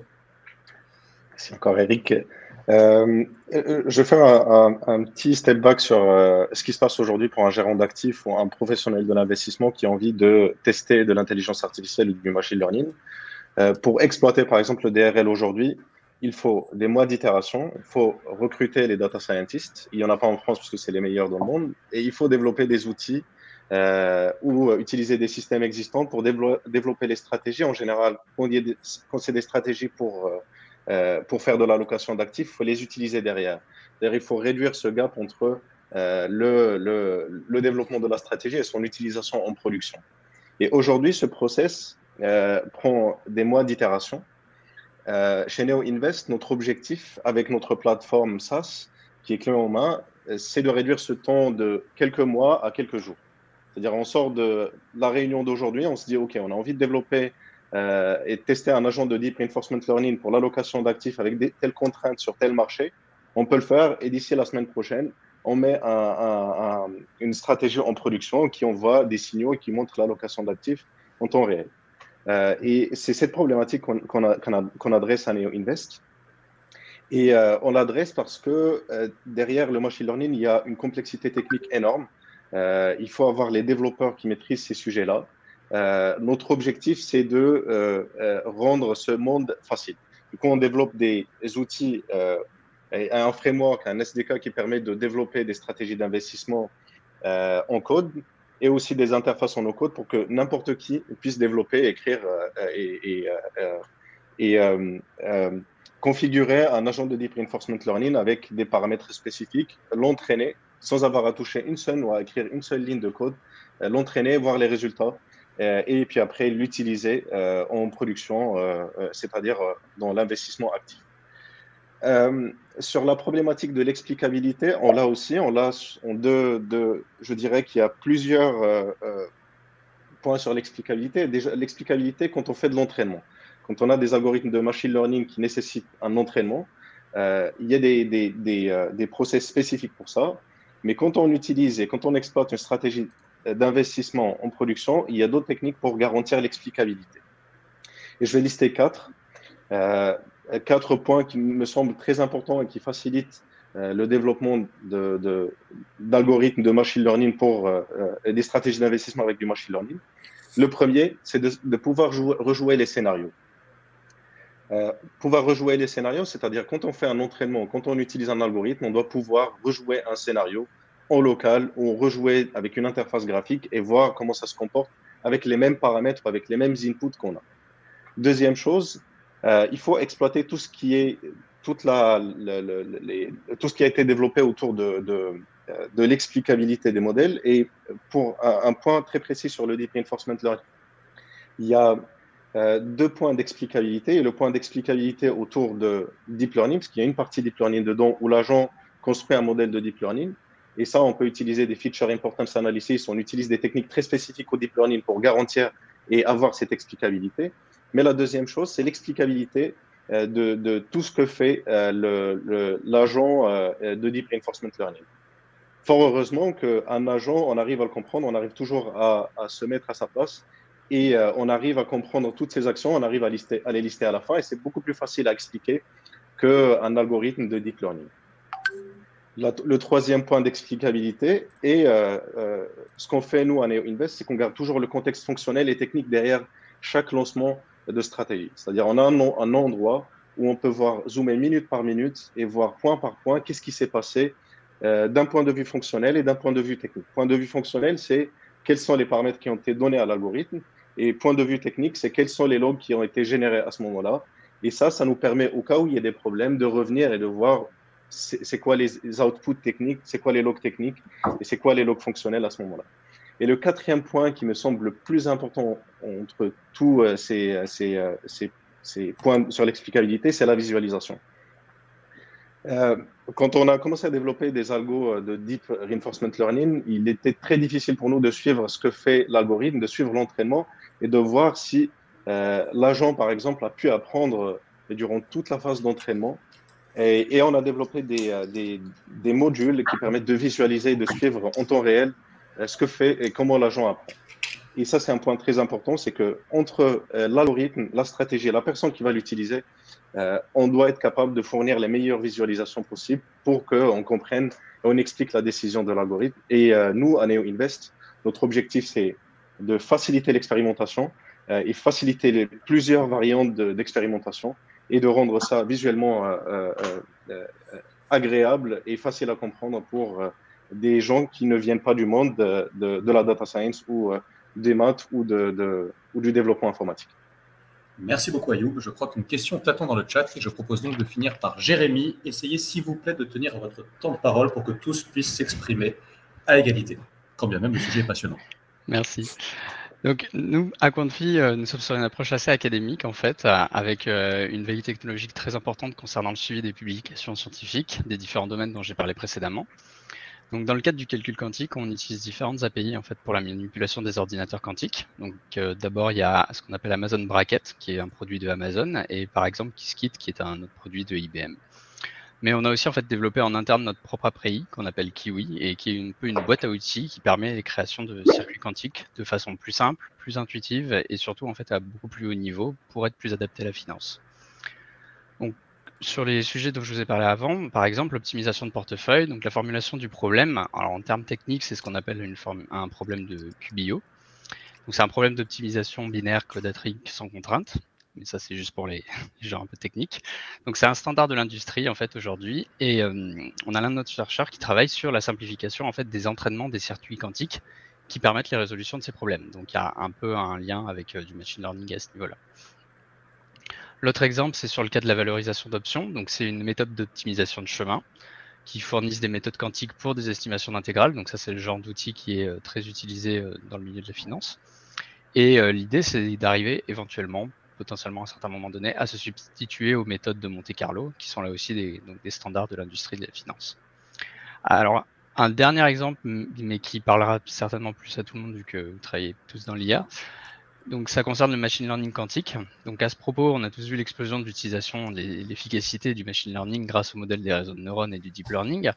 Merci encore, Eric. Je fais un petit step back sur ce qui se passe aujourd'hui pour un gérant d'actifs ou un professionnel de l'investissement qui a envie de tester de l'intelligence artificielle ou du machine learning. Pour exploiter, par exemple, le DRL aujourd'hui, il faut des mois d'itération, il faut recruter les data scientists. Il n'y en a pas en France parce que c'est les meilleurs dans le monde. Et il faut développer des outils ou utiliser des systèmes existants pour développer les stratégies. En général, quand c'est des stratégies pour faire de l'allocation d'actifs, il faut les utiliser derrière. Il faut réduire ce gap entre le développement de la stratégie et son utilisation en production. Et aujourd'hui, ce process prend des mois d'itération. Chez Neo Invest, notre objectif avec notre plateforme SaaS, qui est clé en main, c'est de réduire ce temps de quelques mois à quelques jours. C'est-à-dire, on sort de la réunion d'aujourd'hui, on se dit, OK, on a envie de développer et de tester un agent de Deep Reinforcement Learning pour l'allocation d'actifs avec telles contraintes sur tel marché. On peut le faire et d'ici la semaine prochaine, on met une stratégie en production qui envoie des signaux et qui montre l'allocation d'actifs en temps réel. Et c'est cette problématique qu'on adresse à Neo Invest. Et on l'adresse parce que derrière le machine learning, il y a une complexité technique énorme. Il faut avoir les développeurs qui maîtrisent ces sujets-là. Notre objectif, c'est de rendre ce monde facile. Du coup, on développe des outils, un framework, un SDK qui permet de développer des stratégies d'investissement en code et aussi des interfaces en no-code pour que n'importe qui puisse développer, écrire et configurer un agent de Deep Reinforcement Learning avec des paramètres spécifiques, l'entraîner sans avoir à toucher une seule ou à écrire une seule ligne de code, l'entraîner, voir les résultats et puis après l'utiliser en production, c'est-à-dire dans l'investissement actif. Sur la problématique de l'explicabilité, je dirais qu'il y a plusieurs points sur l'explicabilité. Déjà, l'explicabilité quand on fait de l'entraînement. Quand on a des algorithmes de machine learning qui nécessitent un entraînement, il y a des process spécifiques pour ça. Mais quand on utilise et quand on exploite une stratégie d'investissement en production, il y a d'autres techniques pour garantir l'explicabilité. Et je vais lister quatre points qui me semblent très importants et qui facilitent le développement d'algorithmes de machine learning pour des stratégies d'investissement avec du machine learning. Le premier, c'est de pouvoir rejouer les scénarios. Pouvoir rejouer les scénarios, c'est-à-dire quand on fait un entraînement, quand on utilise un algorithme, on doit pouvoir rejouer un scénario en local ou rejouer avec une interface graphique et voir comment ça se comporte avec les mêmes paramètres, avec les mêmes inputs qu'on a. Deuxième chose, il faut exploiter tout ce qui est tout ce qui a été développé autour de l'explicabilité des modèles. Et pour un point très précis sur le Deep Reinforcement Learning, il y a deux points d'explicabilité. Et le point d'explicabilité autour de Deep Learning, parce qu'il y a une partie Deep Learning dedans où l'agent construit un modèle de Deep Learning. Et ça, on peut utiliser des Feature Importance Analysis. On utilise des techniques très spécifiques au Deep Learning pour garantir et avoir cette explicabilité. Mais la deuxième chose, c'est l'explicabilité de tout ce que fait l'agent de Deep Reinforcement Learning. Fort heureusement qu'un agent, on arrive à le comprendre, on arrive toujours à se mettre à sa place et on arrive à comprendre toutes ces actions, on arrive à les lister à la fin et c'est beaucoup plus facile à expliquer qu'un algorithme de Deep Learning. Le troisième point d'explicabilité. Et ce qu'on fait, nous, à NeoInvest, c'est qu'on garde toujours le contexte fonctionnel et technique derrière chaque lancement de stratégie. C'est-à-dire, on a un endroit où on peut voir, zoomer minute par minute et voir point par point qu'est-ce qui s'est passé d'un point de vue fonctionnel et d'un point de vue technique. Point de vue fonctionnel, c'est quels sont les paramètres qui ont été donnés à l'algorithme. Et point de vue technique, c'est quels sont les logs qui ont été générés à ce moment-là. Et ça nous permet, au cas où il y a des problèmes, de revenir et de voir c'est quoi les outputs techniques, c'est quoi les logs techniques et c'est quoi les logs fonctionnels à ce moment-là. Et le quatrième point qui me semble le plus important entre tous ces points sur l'explicabilité, c'est la visualisation. Quand on a commencé à développer des algos de Deep Reinforcement Learning, il était très difficile pour nous de suivre ce que fait l'algorithme, de suivre l'entraînement et de voir si l'agent, par exemple, a pu apprendre durant toute la phase d'entraînement. Et on a développé des modules qui permettent de visualiser et de suivre en temps réel ce que fait et comment l'agent apprend. Et ça, c'est un point très important, c'est qu'entre l'algorithme, la stratégie et la personne qui va l'utiliser, on doit être capable de fournir les meilleures visualisations possibles pour qu'on comprenne et on explique la décision de l'algorithme. Et nous, à NeoInvest, notre objectif, c'est de faciliter l'expérimentation et faciliter plusieurs variantes d'expérimentation et de rendre ça visuellement agréable et facile à comprendre pour des gens qui ne viennent pas du monde de la data science ou des maths ou du développement informatique. Merci beaucoup, Ayoub. Je crois qu'une question t'attend dans le chat et je propose donc de finir par Jérémy. Essayez, s'il vous plaît, de tenir votre temps de parole pour que tous puissent s'exprimer à égalité, quand bien même le sujet est passionnant. Merci. Donc, nous, à Quantfi, nous sommes sur une approche assez académique, en fait, avec une veille technologique très importante concernant le suivi des publications scientifiques des différents domaines dont j'ai parlé précédemment. Donc, dans le cadre du calcul quantique, on utilise différentes API en fait pour la manipulation des ordinateurs quantiques. Donc, d'abord, il y a ce qu'on appelle Amazon Braket, qui est un produit de Amazon, et par exemple Qiskit, qui est un autre produit de IBM. Mais on a aussi en fait développé en interne notre propre API qu'on appelle Kiwi et qui est un peu une boîte à outils qui permet la création de circuits quantiques de façon plus simple, plus intuitive et surtout en fait à beaucoup plus haut niveau pour être plus adapté à la finance. Donc, sur les sujets dont je vous ai parlé avant, par exemple l'optimisation de portefeuille, donc la formulation du problème. Alors en termes techniques, c'est ce qu'on appelle un problème de QBO. Donc c'est un problème d'optimisation binaire codatrique sans contrainte. Mais ça, c'est juste pour les gens un peu techniques. Donc, c'est un standard de l'industrie, en fait, aujourd'hui. Et on a l'un de nos chercheurs qui travaille sur la simplification, en fait, des entraînements des circuits quantiques qui permettent les résolutions de ces problèmes. Donc, il y a un peu un lien avec du machine learning à ce niveau-là. L'autre exemple, c'est sur le cas de la valorisation d'options. Donc, c'est une méthode d'optimisation de chemin qui fournissent des méthodes quantiques pour des estimations d'intégrales. Donc, ça, c'est le genre d'outil qui est très utilisé dans le milieu de la finance. Et l'idée, c'est d'arriver éventuellement, potentiellement à un certain moment donné, à se substituer aux méthodes de Monte-Carlo, qui sont là aussi des standards de l'industrie de la finance. Alors, un dernier exemple, mais qui parlera certainement plus à tout le monde, vu que vous travaillez tous dans l'IA. Donc, ça concerne le machine learning quantique. Donc, à ce propos, on a tous vu l'explosion de l'utilisation et l'efficacité du machine learning grâce au modèle des réseaux de neurones et du deep learning.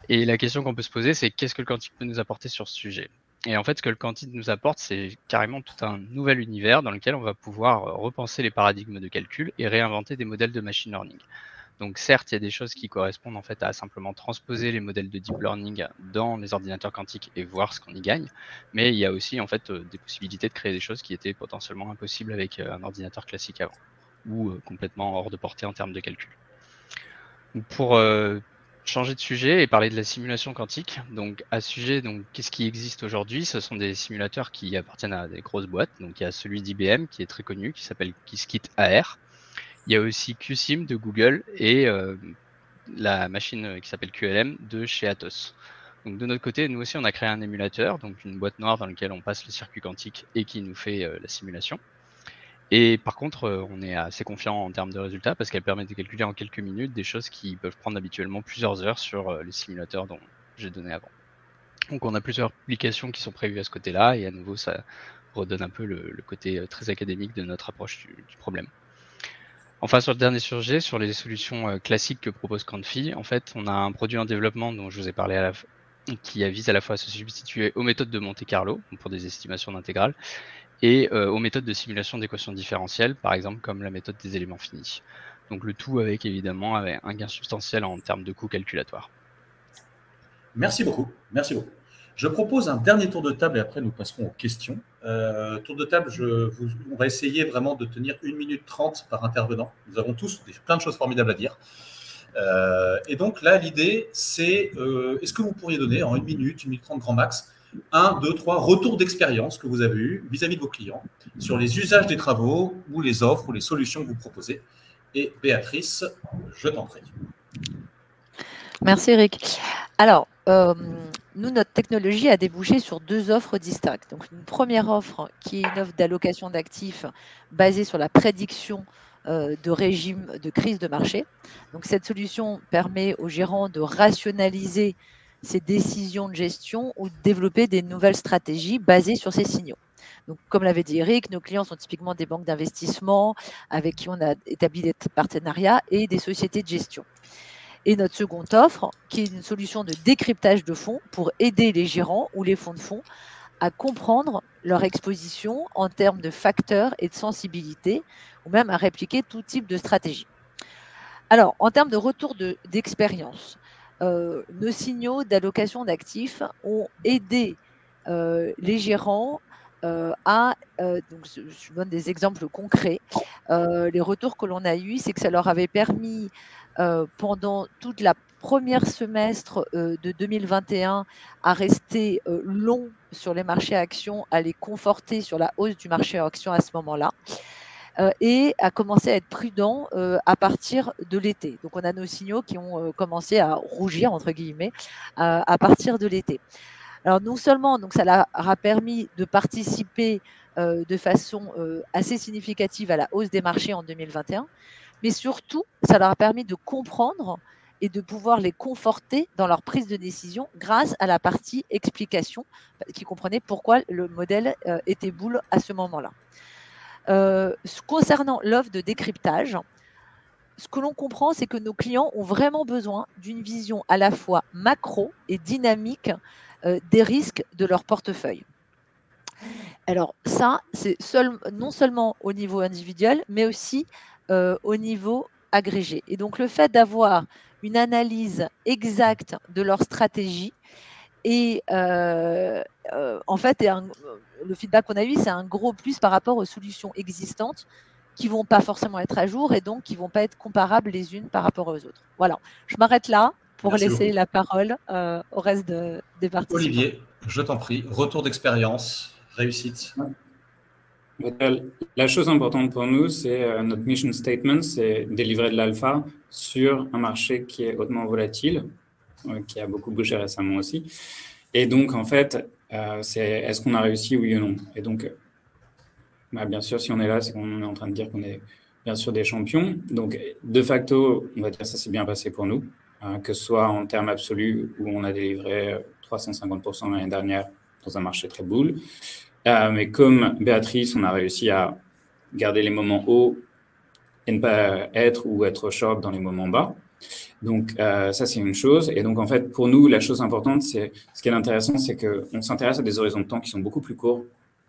Et la question qu'on peut se poser, c'est qu'est-ce que le quantique peut nous apporter sur ce sujet ? Et en fait, ce que le quantique nous apporte, c'est carrément tout un nouvel univers dans lequel on va pouvoir repenser les paradigmes de calcul et réinventer des modèles de machine learning. Donc certes, il y a des choses qui correspondent en fait à simplement transposer les modèles de deep learning dans les ordinateurs quantiques et voir ce qu'on y gagne, mais il y a aussi en fait des possibilités de créer des choses qui étaient potentiellement impossibles avec un ordinateur classique avant, ou complètement hors de portée en termes de calcul. Donc, pour changer de sujet et parler de la simulation quantique. Donc, à ce sujet, qu'est-ce qui existe aujourd'hui? Ce sont des simulateurs qui appartiennent à des grosses boîtes. Donc, il y a celui d'IBM qui est très connu, qui s'appelle Qiskit AR. Il y a aussi QSIM de Google et la machine qui s'appelle QLM de chez Atos. Donc, de notre côté, nous aussi, on a créé un émulateur, donc une boîte noire dans laquelle on passe le circuit quantique et qui nous fait la simulation. Et par contre, on est assez confiant en termes de résultats parce qu'elle permet de calculer en quelques minutes des choses qui peuvent prendre habituellement plusieurs heures sur les simulateurs dont j'ai donné avant. Donc on a plusieurs applications qui sont prévues à ce côté-là et à nouveau ça redonne un peu le côté très académique de notre approche du problème. Enfin, sur le dernier sujet, sur les solutions classiques que propose Quantfi, en fait, on a un produit en développement dont je vous ai parlé qui vise à la fois à se substituer aux méthodes de Monte-Carlo pour des estimations d'intégrales et aux méthodes de simulation d'équations différentielles, par exemple comme la méthode des éléments finis. Donc le tout avec évidemment un gain substantiel en termes de coûts calculatoires. Merci beaucoup. Merci beaucoup. Je propose un dernier tour de table et après nous passerons aux questions. Tour de table, on va essayer vraiment de tenir 1 minute 30 par intervenant. Nous avons tous plein de choses formidables à dire. Et donc là, l'idée, c'est est-ce que vous pourriez donner en 1 minute 30 grand max, 1, 2, 3 retours d'expérience que vous avez eu vis-à-vis de vos clients sur les usages des travaux ou les offres ou les solutions que vous proposez. Et Béatrice, je t'en prie. Merci Eric. Alors, nous, notre technologie a débouché sur 2 offres distinctes. Donc, une première offre qui est une offre d'allocation d'actifs basée sur la prédiction de régime de crise de marché. Donc, cette solution permet aux gérants de rationaliser ses décisions de gestion ou de développer des nouvelles stratégies basées sur ces signaux. Donc, comme l'avait dit Eric, nos clients sont typiquement des banques d'investissement avec qui on a établi des partenariats et des sociétés de gestion. Et notre seconde offre, qui est une solution de décryptage de fonds pour aider les gérants ou les fonds de fonds à comprendre leur exposition en termes de facteurs et de sensibilité, ou même à répliquer tout type de stratégie. Alors, en termes de retour d'expérience, nos signaux d'allocation d'actifs ont aidé les gérants donc je donne des exemples concrets. Les retours que l'on a eus, c'est que ça leur avait permis pendant toute la première semestre de 2021 à rester long sur les marchés actions, à les conforter sur la hausse du marché actions à ce moment-là. Et à commencer à être prudent à partir de l'été. Donc, on a nos signaux qui ont commencé à rougir, entre guillemets, à partir de l'été. Alors, non seulement donc, ça leur a permis de participer de façon assez significative à la hausse des marchés en 2021, mais surtout, ça leur a permis de comprendre et de pouvoir les conforter dans leur prise de décision grâce à la partie explication qui comprenait pourquoi le modèle était bull à ce moment-là. Concernant l'offre de décryptage, ce que l'on comprend, c'est que nos clients ont vraiment besoin d'une vision à la fois macro et dynamique des risques de leur portefeuille. Alors ça, c'est non seulement au niveau individuel, mais aussi au niveau agrégé. Et donc le fait d'avoir une analyse exacte de leur stratégie et en fait, le feedback qu'on a eu, c'est un gros plus par rapport aux solutions existantes qui ne vont pas forcément être à jour et donc qui ne vont pas être comparables les unes par rapport aux autres. Voilà, je m'arrête là pour laisser la parole au reste des participants. Olivier, je t'en prie, retour d'expérience, réussite. La chose importante pour nous, c'est notre mission statement, c'est délivrer de l'alpha sur un marché qui est hautement volatile, qui a beaucoup bougé récemment aussi. Et donc, en fait, c'est est-ce qu'on a réussi, oui ou non? Et donc, bien sûr, si on est là, c'est qu'on est en train de dire qu'on est bien sûr des champions. Donc, de facto, on va dire que ça s'est bien passé pour nous, que ce soit en termes absolus où on a délivré 350% l'année dernière dans un marché très bull. Mais comme Béatrice, on a réussi à garder les moments hauts et ne pas être ou être short dans les moments bas. Donc, ça, c'est une chose. Et donc, en fait, pour nous, la chose importante, c'est ce qui est intéressant, c'est qu'on s'intéresse à des horizons de temps qui sont beaucoup plus courts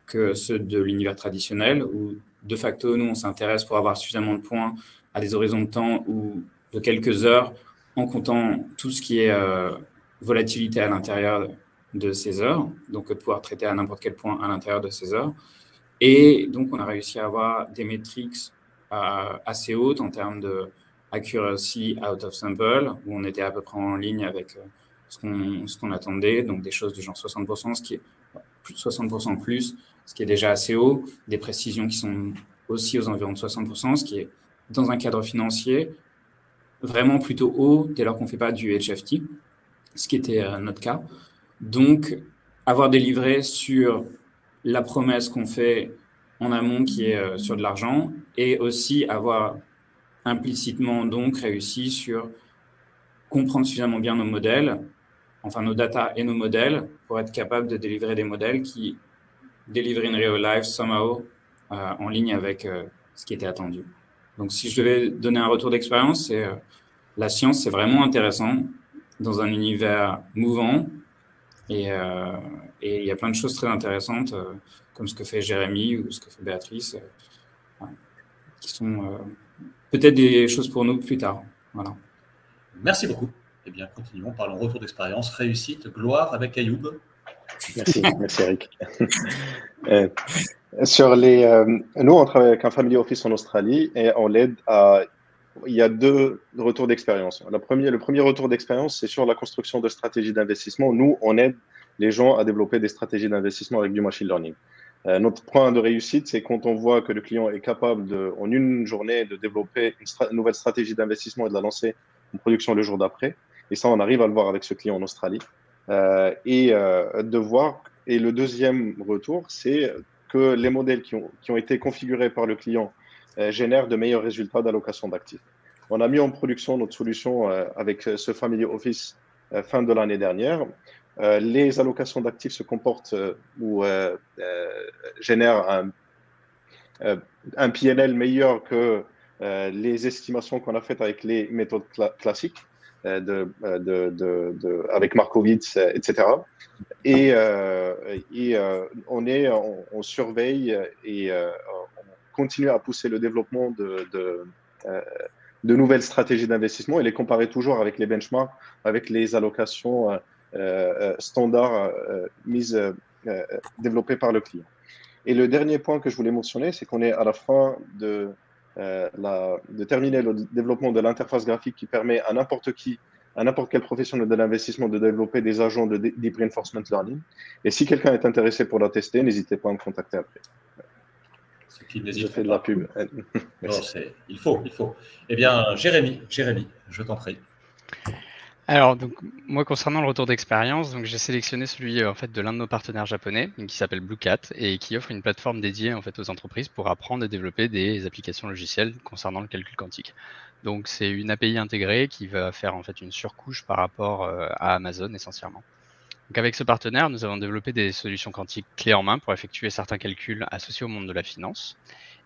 que ceux de l'univers traditionnel, où de facto, nous, on s'intéresse pour avoir suffisamment de points à des horizons de temps ou de quelques heures, en comptant tout ce qui est volatilité à l'intérieur de ces heures, donc pouvoir traiter à n'importe quel point à l'intérieur de ces heures. Et donc, on a réussi à avoir des métriques assez hautes en termes de accuracy out of sample, où on était à peu près en ligne avec ce qu'on attendait, donc des choses du genre 60%, ce qui est plus de 60% plus, ce qui est déjà assez haut, des précisions qui sont aussi aux environs de 60%, ce qui est, dans un cadre financier, vraiment plutôt haut dès lors qu'on ne fait pas du HFT, ce qui était notre cas. Donc, avoir délivré sur la promesse qu'on fait en amont qui est sur de l'argent et aussi avoir implicitement donc réussi sur comprendre suffisamment bien nos modèles, enfin nos data et nos modèles pour être capable de délivrer des modèles qui délivrent in real life somehow en ligne avec ce qui était attendu. Donc, si je devais donner un retour d'expérience, c'est la science, c'est vraiment intéressant dans un univers mouvant. Et il y a plein de choses très intéressantes, comme ce que fait Jérémy ou ce que fait Béatrice, qui sont peut-être des choses pour nous plus tard. Voilà. Merci beaucoup. Eh bien, continuons, parlons retour d'expérience, réussite, gloire avec Ayoub. Merci Eric. Nous, on travaille avec un family office en Australie et on l'aide à. Il y a 2 retours d'expérience. Le premier retour d'expérience, c'est sur la construction de stratégies d'investissement. Nous, on aide les gens à développer des stratégies d'investissement avec du machine learning. Notre point de réussite, c'est quand on voit que le client est capable, en une journée, de développer une nouvelle stratégie d'investissement et de la lancer en production le jour d'après. Et ça, on arrive à le voir avec ce client en Australie. Et le deuxième retour, c'est que les modèles qui ont été configurés par le client génèrent de meilleurs résultats d'allocation d'actifs. On a mis en production notre solution avec ce Family Office fin de l'année dernière. Les allocations d'actifs se comportent ou génèrent un PNL meilleur que les estimations qu'on a faites avec les méthodes classiques. Avec Markowitz, etc. Et on surveille et on continue à pousser le développement de nouvelles stratégies d'investissement et les comparer toujours avec les benchmarks, avec les allocations standards développées par le client. Et le dernier point que je voulais mentionner, c'est qu'on est à la fin de terminer le développement de l'interface graphique qui permet à n'importe quel professionnel de l'investissement de développer des agents de Deep Reinforcement Learning. Et si quelqu'un est intéressé pour la tester, n'hésitez pas à me contacter après. Je fais de la pub. Non, il faut. Eh bien, Jérémy, je t'en prie. Alors, donc, moi, concernant le retour d'expérience, donc j'ai sélectionné celui en fait de l'un de nos partenaires japonais qui s'appelle BlueCat et qui offre une plateforme dédiée en fait aux entreprises pour apprendre et développer des applications logicielles concernant le calcul quantique. Donc, c'est une API intégrée qui va faire en fait une surcouche par rapport à Amazon essentiellement. Donc, avec ce partenaire, nous avons développé des solutions quantiques clés en main pour effectuer certains calculs associés au monde de la finance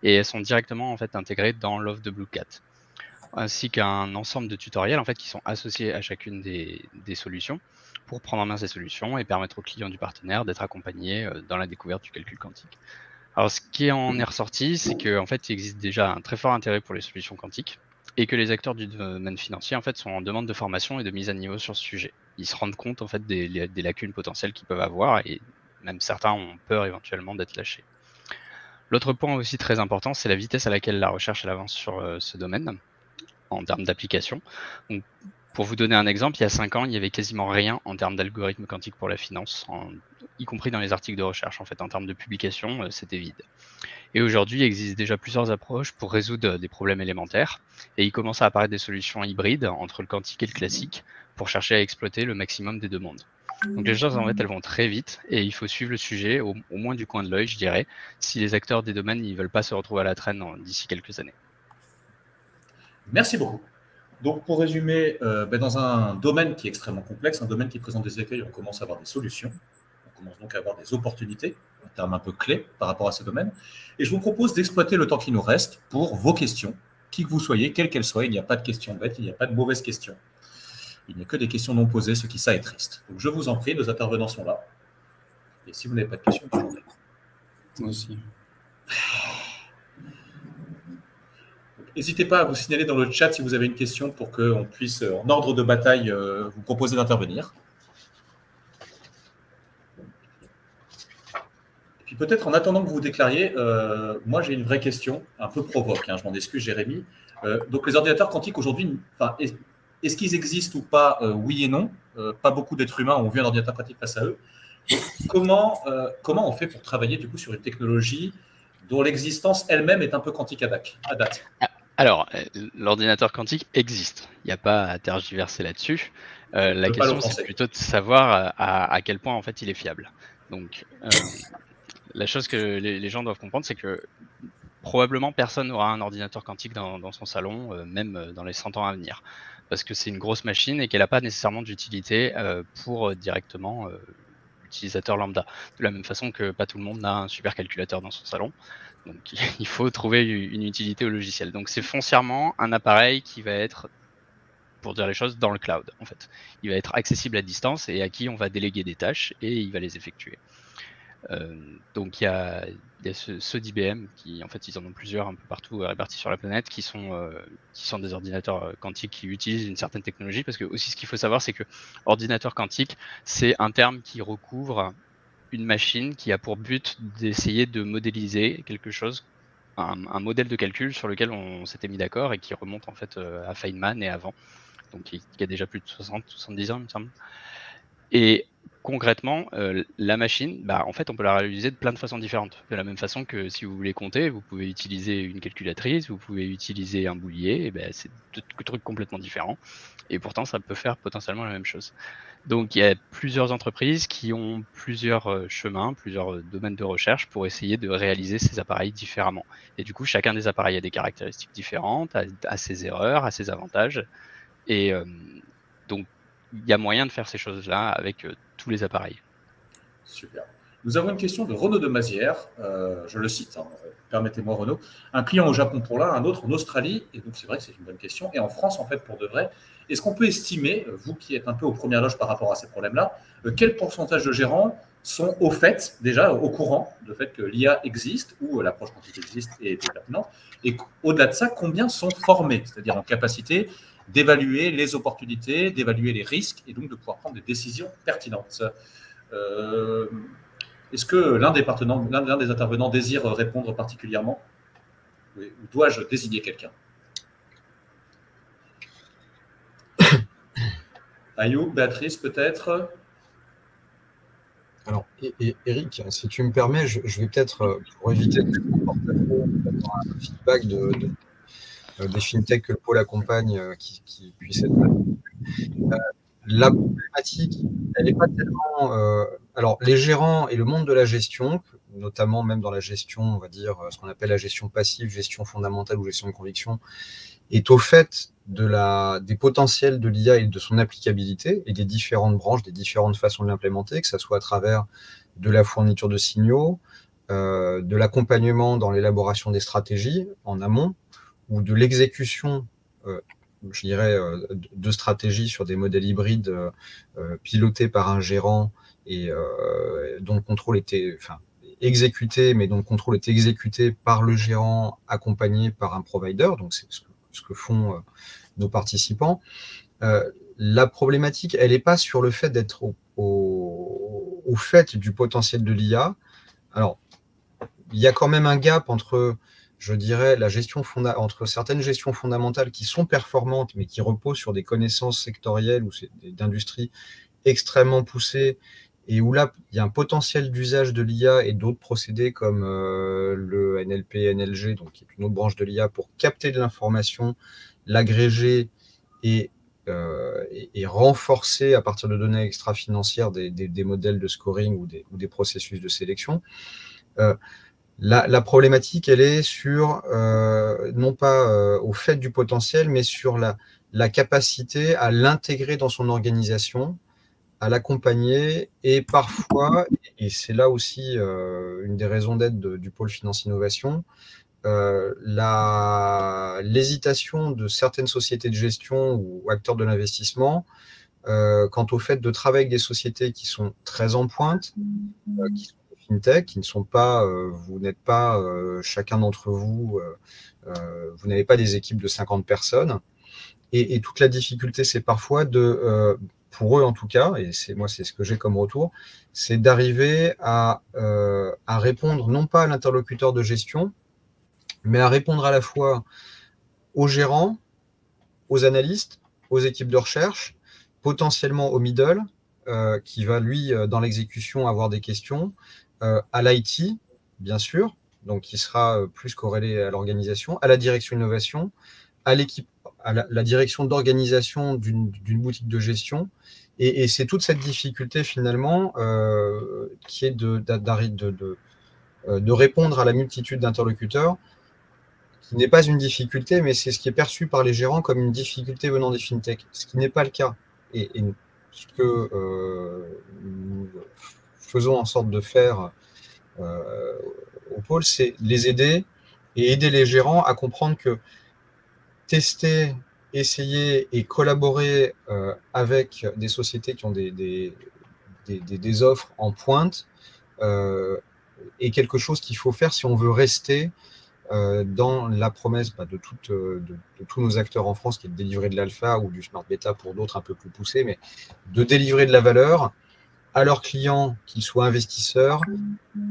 et elles sont directement en fait intégrées dans l'offre de BlueCat, ainsi qu'un ensemble de tutoriels en fait, qui sont associés à chacune des solutions pour prendre en main ces solutions et permettre aux clients du partenaire d'être accompagnés dans la découverte du calcul quantique. Alors, ce qui en est ressorti, c'est qu'en fait, il existe déjà un très fort intérêt pour les solutions quantiques et que les acteurs du domaine financier en fait, sont en demande de formation et de mise à niveau sur ce sujet. Ils se rendent compte en fait, des lacunes potentielles qu'ils peuvent avoir et même certains ont peur éventuellement d'être lâchés. L'autre point aussi très important, c'est la vitesse à laquelle la recherche avance sur ce domaine en termes d'application. Donc, pour vous donner un exemple, il y a 5 ans, il n'y avait quasiment rien en termes d'algorithmes quantiques pour la finance, y compris dans les articles de recherche. En fait, en termes de publication, c'était vide. Et aujourd'hui, il existe déjà plusieurs approches pour résoudre des problèmes élémentaires, et il commence à apparaître des solutions hybrides entre le quantique et le classique pour chercher à exploiter le maximum des deux mondes. Donc les choses, en fait, elles vont très vite, et il faut suivre le sujet au moins du coin de l'œil, je dirais, si les acteurs des domaines ne veulent pas se retrouver à la traîne d'ici quelques années. Merci beaucoup. Donc, pour résumer, dans un domaine qui est extrêmement complexe, un domaine qui présente des écueils, on commence à avoir des solutions. On commence donc à avoir des opportunités, un terme un peu clé par rapport à ce domaine. Et je vous propose d'exploiter le temps qui nous reste pour vos questions, qui que vous soyez, quelles qu'elles soient. Il n'y a pas de questions bêtes, il n'y a pas de mauvaises questions. Il n'y a que des questions non posées, ce qui, ça, est triste. Donc, je vous en prie, nos intervenants sont là. Et si vous n'avez pas de questions, j'en ai. Moi aussi. N'hésitez pas à vous signaler dans le chat si vous avez une question pour qu'on puisse, en ordre de bataille, vous proposer d'intervenir. Et puis peut-être en attendant que vous vous déclariez, moi j'ai une vraie question, un peu provoque, je m'en excuse Jérémy. Donc les ordinateurs quantiques aujourd'hui, est-ce qu'ils existent ou pas? Oui et non. Pas beaucoup d'êtres humains ont vu un ordinateur quantique face à eux. Donc, comment on fait pour travailler du coup sur une technologie dont l'existence elle-même est un peu quantique à date? Alors, l'ordinateur quantique existe. Il n'y a pas à tergiverser là-dessus. La question, c'est plutôt de savoir à quel point en fait il est fiable. Donc, la chose que les gens doivent comprendre, c'est que probablement personne n'aura un ordinateur quantique dans son salon, même dans les 100 ans à venir, parce que c'est une grosse machine et qu'elle n'a pas nécessairement d'utilité pour directement l'utilisateur lambda. De la même façon que pas tout le monde n'a un supercalculateur dans son salon. Donc, il faut trouver une utilité au logiciel. Donc, c'est foncièrement un appareil qui va être, pour dire les choses, dans le cloud, en fait. Il va être accessible à distance et à qui on va déléguer des tâches et il va les effectuer. Donc il y a ceux d'IBM qui, en fait, ils en ont plusieurs un peu partout répartis sur la planète, qui sont des ordinateurs quantiques qui utilisent une certaine technologie, parce que aussi ce qu'il faut savoir, c'est que ordinateur quantique, c'est un terme qui recouvre une machine qui a pour but d'essayer de modéliser quelque chose, un modèle de calcul sur lequel on s'était mis d'accord et qui remonte en fait à Feynman et avant, donc qui a déjà plus de 70 ans, il me semble. Et concrètement, la machine, en fait, on peut la réaliser de plein de façons différentes. De la même façon que si vous voulez compter, vous pouvez utiliser une calculatrice, vous pouvez utiliser un boulier, et c'est deux trucs complètement différents. Et pourtant, ça peut faire potentiellement la même chose. Donc, il y a plusieurs entreprises qui ont plusieurs chemins, plusieurs domaines de recherche pour essayer de réaliser ces appareils différemment. Et du coup, chacun des appareils a des caractéristiques différentes, a ses erreurs, a ses avantages. Et donc, il y a moyen de faire ces choses-là avec tous les appareils. Super. Nous avons une question de Renaud de Mazières, je le cite, permettez-moi Renaud. Un client au Japon pour l'un, un autre en Australie, et donc c'est vrai que c'est une bonne question, et en France en fait pour de vrai. Est-ce qu'on peut estimer, vous qui êtes un peu aux premières loges par rapport à ces problèmes-là, quel pourcentage de gérants sont au fait, déjà au courant du fait que l'IA existe, ou l'approche quantique existe et est pertinente, et au-delà de ça, combien sont formés, c'est-à-dire en capacité d'évaluer les opportunités, d'évaluer les risques, et donc de pouvoir prendre des décisions pertinentes. Est-ce que l'un des intervenants désire répondre particulièrement? Oui, ou dois-je désigner quelqu'un? Ayoub, Béatrice, peut-être? Alors, Eric, si tu me permets, je vais peut-être, pour éviter de avoir un feedback des fintechs que le pôle accompagne qui puisse être la problématique, elle n'est pas tellement. Alors, les gérants et le monde de la gestion, notamment même dans la gestion, on va dire, ce qu'on appelle la gestion passive, gestion fondamentale ou gestion de conviction, est au fait des potentiels de l'IA et de son applicabilité et des différentes branches, des différentes façons de l'implémenter, que ce soit à travers de la fourniture de signaux, de l'accompagnement dans l'élaboration des stratégies en amont ou de l'exécution je dirais, de stratégies sur des modèles hybrides pilotés par un gérant et dont le contrôle était exécuté, mais dont le contrôle était exécuté par le gérant accompagné par un provider. Donc, c'est ce que font nos participants. La problématique, elle n'est pas sur le fait d'être au fait du potentiel de l'IA. Alors, il y a quand même un gap entre, je dirais, entre certaines gestions fondamentales qui sont performantes, mais qui reposent sur des connaissances sectorielles ou d'industrie extrêmement poussées, et où là, il y a un potentiel d'usage de l'IA et d'autres procédés comme le NLP, NLG, donc qui est une autre branche de l'IA, pour capter de l'information, l'agréger et renforcer à partir de données extra-financières des modèles de scoring ou des processus de sélection. La problématique, elle est sur, non pas au fait du potentiel, mais sur la capacité à l'intégrer dans son organisation, à l'accompagner, et parfois, et c'est là aussi une des raisons d'être du pôle finance innovation, l'hésitation de certaines sociétés de gestion ou acteurs de l'investissement quant au fait de travailler avec des sociétés qui sont très en pointe, qui sont fintech, qui ne sont pas, vous n'êtes pas, chacun d'entre vous, vous n'avez pas des équipes de 50 personnes. Et toute la difficulté, c'est parfois pour eux en tout cas, et c'est ce que j'ai comme retour, c'est d'arriver à répondre non pas à l'interlocuteur de gestion, mais à répondre à la fois aux gérants, aux analystes, aux équipes de recherche, potentiellement au middle, qui va lui, dans l'exécution, avoir des questions, à l'IT, bien sûr, donc qui sera plus corrélé à l'organisation, à la direction innovation, à l'équipe, à la direction d'organisation d'une boutique de gestion. Et c'est toute cette difficulté finalement qui est de répondre à la multitude d'interlocuteurs, qui n'est pas une difficulté, mais c'est ce qui est perçu par les gérants comme une difficulté venant des fintechs, ce qui n'est pas le cas. Et ce que nous faisons en sorte de faire au pôle, c'est les aider et aider les gérants à comprendre que tester, essayer et collaborer avec des sociétés qui ont des offres en pointe est quelque chose qu'il faut faire si on veut rester dans la promesse de tous nos acteurs en France, qui est de délivrer de l'alpha ou du smart beta pour d'autres un peu plus poussés, mais de délivrer de la valeur à leurs clients, qu'ils soient investisseurs,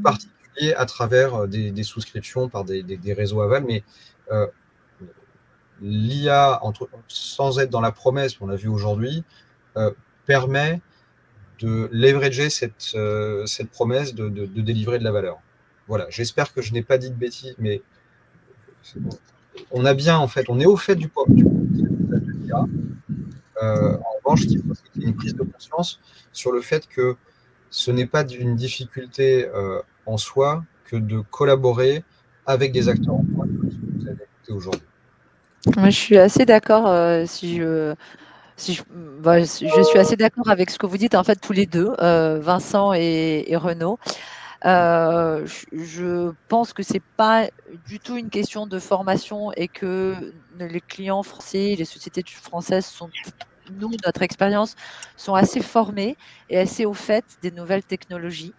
particuliers à travers des souscriptions par des réseaux aval. Mais l'IA, sans être dans la promesse, on l'a vu aujourd'hui, permet de leverager cette promesse de délivrer de la valeur. Voilà, j'espère que je n'ai pas dit de bêtises, mais on a bien, en fait, on est au fait du potentiel de l'IA. En revanche, ce qu'il faut, c'est qu'il y ait une prise de conscience sur le fait que ce n'est pas d'une difficulté en soi que de collaborer avec des acteurs en pointe comme ce que vous avez écouté aujourd'hui. Moi, je suis assez d'accord. Je suis assez d'accord avec ce que vous dites, en fait, tous les deux, Vincent et Renaud. Je pense que c'est pas du tout une question de formation et que les clients français, les sociétés françaises sont, nous, notre expérience, sont assez formés et assez au fait des nouvelles technologies.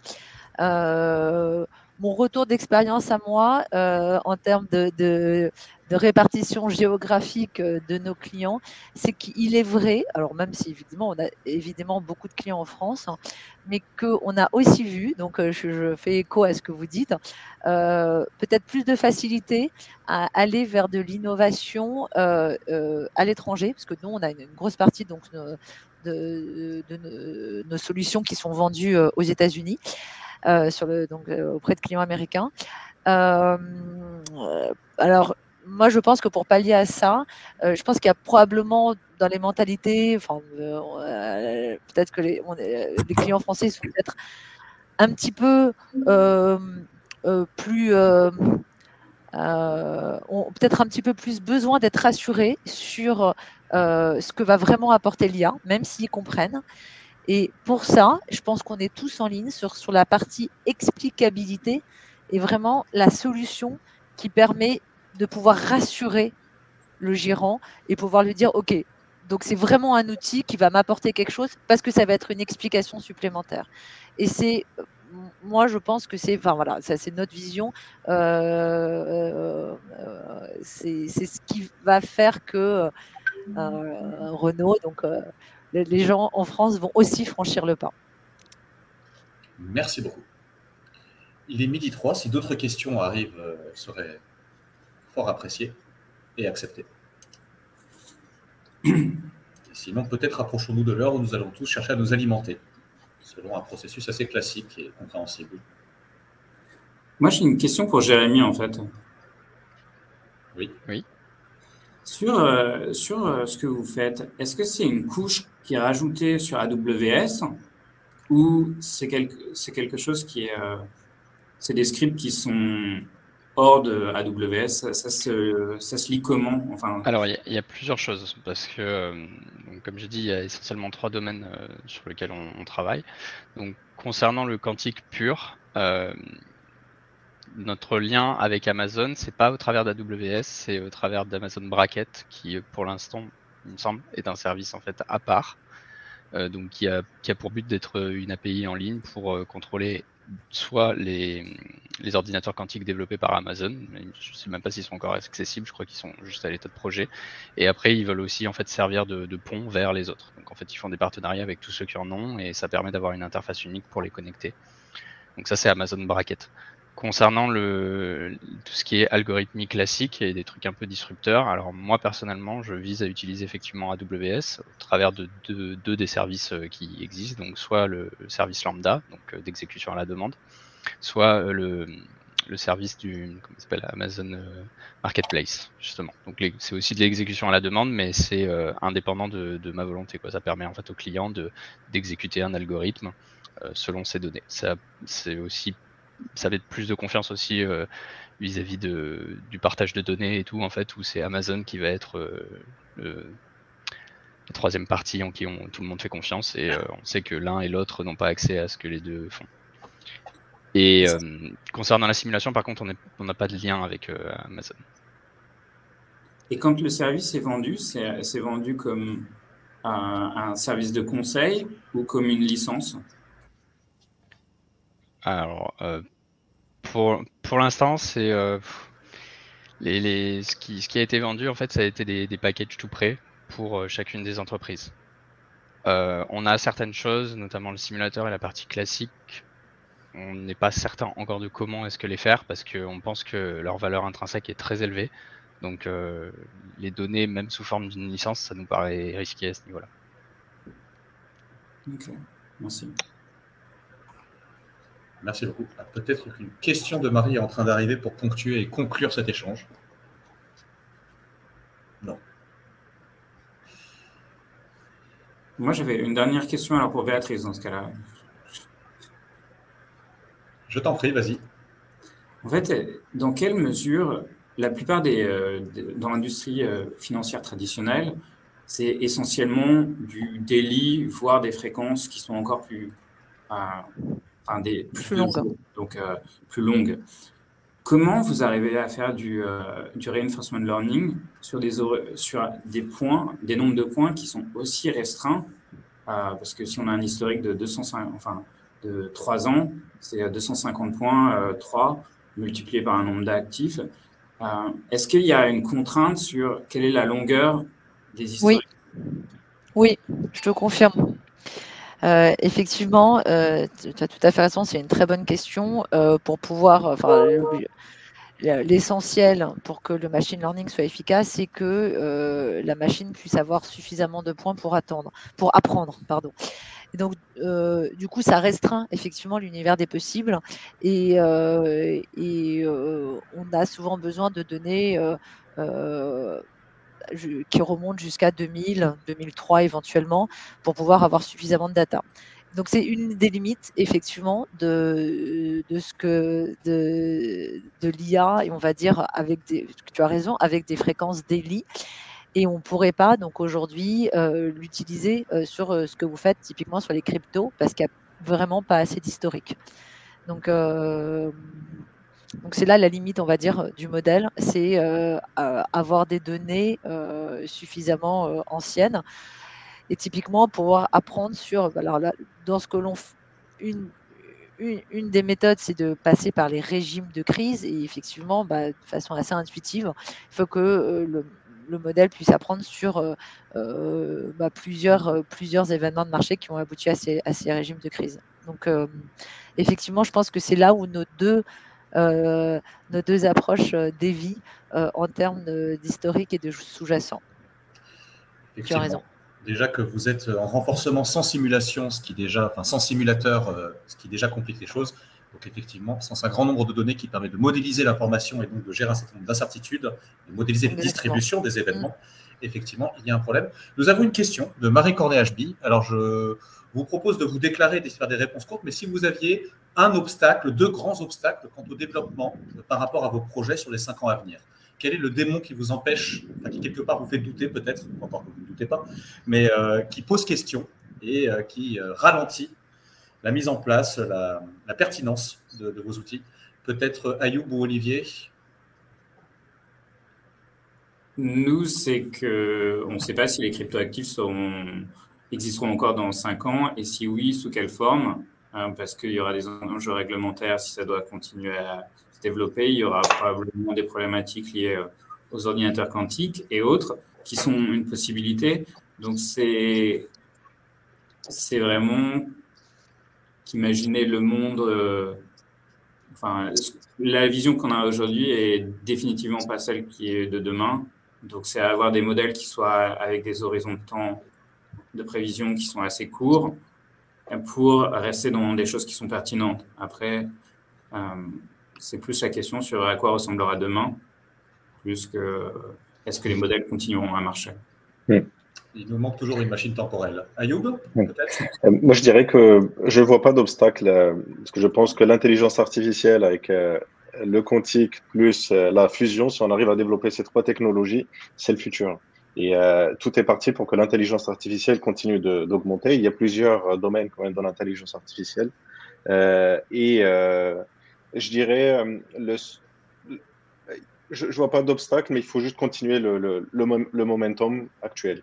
Mon retour d'expérience à moi, en termes de répartition géographique de nos clients, c'est qu'il est vrai, alors même si évidemment on a évidemment beaucoup de clients en France, hein, mais qu'on a aussi vu, donc je fais écho à ce que vous dites, peut-être plus de facilité à aller vers de l'innovation à l'étranger, parce que nous on a une grosse partie donc de nos solutions qui sont vendues aux États-Unis. Auprès de clients américains. Alors, moi, je pense que pour pallier à ça, je pense qu'il y a probablement dans les mentalités, peut-être que les clients français sont peut-être un petit peu plus ont peut-être un petit peu plus besoin d'être rassurés sur ce que va vraiment apporter l'IA, même s'ils comprennent. Et pour ça, je pense qu'on est tous en ligne sur la partie explicabilité et vraiment la solution qui permet de pouvoir rassurer le gérant et pouvoir lui dire, OK, donc c'est vraiment un outil qui va m'apporter quelque chose parce que ça va être une explication supplémentaire. Et moi, je pense que c'est notre vision. C'est ce qui va faire que Renault, donc les gens en France vont aussi franchir le pas. Merci beaucoup. Il est 12h03. Si d'autres questions arrivent, seraient fort appréciées et acceptées. Et sinon, peut-être approchons-nous de l'heure où nous allons tous chercher à nous alimenter, selon un processus assez classique et compréhensible. Moi, j'ai une question pour Jérémy, en fait. Oui. Sur ce que vous faites, est-ce que c'est une couche qui est rajoutée sur AWS ou c'est quelque chose qui est... c'est des scripts qui sont hors de AWS, ça se lit comment? Alors, il y a plusieurs choses, parce que, comme j'ai dit, il y a essentiellement 3 domaines sur lesquels on travaille. Donc, concernant le quantique pur, notre lien avec Amazon, c'est pas au travers d'AWS, c'est au travers d'Amazon Braket, qui, pour l'instant, il me semble, est un service en fait à part, donc qui a pour but d'être une API en ligne pour contrôler soit les ordinateurs quantiques développés par Amazon, je ne sais même pas s'ils sont encore accessibles, je crois qu'ils sont juste à l'état de projet, et après ils veulent aussi en fait servir de pont vers les autres. Donc en fait ils font des partenariats avec tous ceux qui en ont, et ça permet d'avoir une interface unique pour les connecter. Donc ça c'est Amazon Braket. Concernant tout ce qui est algorithmie classique et des trucs un peu disrupteurs, alors moi personnellement je vise à utiliser effectivement AWS au travers de deux des services qui existent, donc soit le service lambda, donc d'exécution à la demande, soit le service comment s'appelle, Amazon Marketplace, justement. Donc c'est aussi de l'exécution à la demande, mais c'est indépendant de ma volonté, quoi. Ça permet en fait au client d'exécuter un algorithme selon ses données. C'est aussi, ça va être plus de confiance aussi vis-à-vis du partage de données et tout, en fait, où c'est Amazon qui va être la troisième partie en qui tout le monde fait confiance, et on sait que l'un et l'autre n'ont pas accès à ce que les deux font. Et concernant la simulation, par contre, on n'a pas de lien avec Amazon. Et quand le service est vendu, c'est vendu comme un service de conseil ou comme une licence? Alors, pour l'instant, c'est ce qui a été vendu, en fait, ça a été des packages tout prêts pour chacune des entreprises. On a certaines choses, notamment le simulateur et la partie classique. On n'est pas certain encore de comment est-ce que les faire parce qu'on pense que leur valeur intrinsèque est très élevée. Donc, les donner, même sous forme d'une licence, ça nous paraît risqué à ce niveau-là. Ok, merci. Merci beaucoup. Peut-être qu'une question de Marie est en train d'arriver pour ponctuer et conclure cet échange. Non. Moi, j'avais une dernière question alors pour Béatrice dans ce cas-là. Je t'en prie, vas-y. En fait, dans quelle mesure la plupart dans l'industrie financière traditionnelle, c'est essentiellement du daily, voire des fréquences qui sont encore plus plus longues. Donc plus longues. Comment vous arrivez à faire du reinforcement learning sur des points, des nombres de points qui sont aussi restreints parce que si on a un historique de 3 ans, c'est 250 points, 3 multiplié par un nombre d'actifs. Est-ce qu'il y a une contrainte sur quelle est la longueur des historiques? Oui, je te confirme. Effectivement, tu as tout à fait raison, c'est une très bonne question. Pour pouvoir, l'essentiel pour que le machine learning soit efficace, c'est que la machine puisse avoir suffisamment de points pour apprendre. Pardon. Et donc, du coup, ça restreint effectivement l'univers des possibles et on a souvent besoin de données qui remontent jusqu'à 2000, 2003 éventuellement, pour pouvoir avoir suffisamment de data. Donc, c'est une des limites, effectivement, de l'IA, et on va dire, tu as raison, avec des fréquences daily. Et on ne pourrait pas, donc aujourd'hui, l'utiliser sur ce que vous faites, typiquement sur les cryptos, parce qu'il n'y a vraiment pas assez d'historique. Donc, c'est là la limite, on va dire, du modèle, c'est avoir des données suffisamment anciennes et typiquement pouvoir apprendre sur. Alors là, dans ce que l'on une des méthodes, c'est de passer par les régimes de crise et effectivement, de façon assez intuitive, il faut que le modèle puisse apprendre sur plusieurs événements de marché qui ont abouti à ces régimes de crise. Donc, effectivement, je pense que c'est là où nos deux approches dévient en termes d'historique et de sous-jacent. Tu as raison. Déjà que vous êtes en renforcement sans simulation, sans simulateur, ce qui déjà complique les choses. Donc effectivement, sans un grand nombre de données qui permet de modéliser l'information et donc de gérer un certain nombre d'incertitudes, de modéliser les distributions des événements, effectivement, il y a un problème. Nous avons une question de Marie Cornet-HB. Alors, je vous propose de vous déclarer, de faire des réponses courtes, mais si vous aviez deux grands obstacles quant au développement par rapport à vos projets sur les 5 ans à venir. Quel est le démon qui vous empêche, qui quelque part vous fait douter peut-être, encore que vous ne doutez pas, mais qui pose question et qui ralentit la mise en place, la pertinence de vos outils? Peut-être Ayoub ou Olivier? Nous, c'est qu'on ne sait pas si les cryptoactifs existeront encore dans 5 ans et si oui, sous quelle forme, parce qu'il y aura des enjeux réglementaires si ça doit continuer à se développer. Il y aura probablement des problématiques liées aux ordinateurs quantiques et autres qui sont une possibilité. Donc, c'est vraiment qu'imaginer le monde... la vision qu'on a aujourd'hui est définitivement pas celle qui est de demain. Donc, c'est avoir des modèles qui soient avec des horizons de temps de prévision qui sont assez courts pour rester dans des choses qui sont pertinentes. Après, c'est plus la question sur à quoi ressemblera demain, plus que est-ce que les modèles continueront à marcher. Il nous manque toujours une machine temporelle. Ayoub, peut-être? Moi, je dirais que je ne vois pas d'obstacle, parce que je pense que l'intelligence artificielle avec le quantique plus la fusion, si on arrive à développer ces 3 technologies, c'est le futur. Et tout est parti pour que l'intelligence artificielle continue d'augmenter. Il y a plusieurs domaines quand même dans l'intelligence artificielle. Je dirais, je ne vois pas d'obstacle, mais il faut juste continuer le momentum actuel.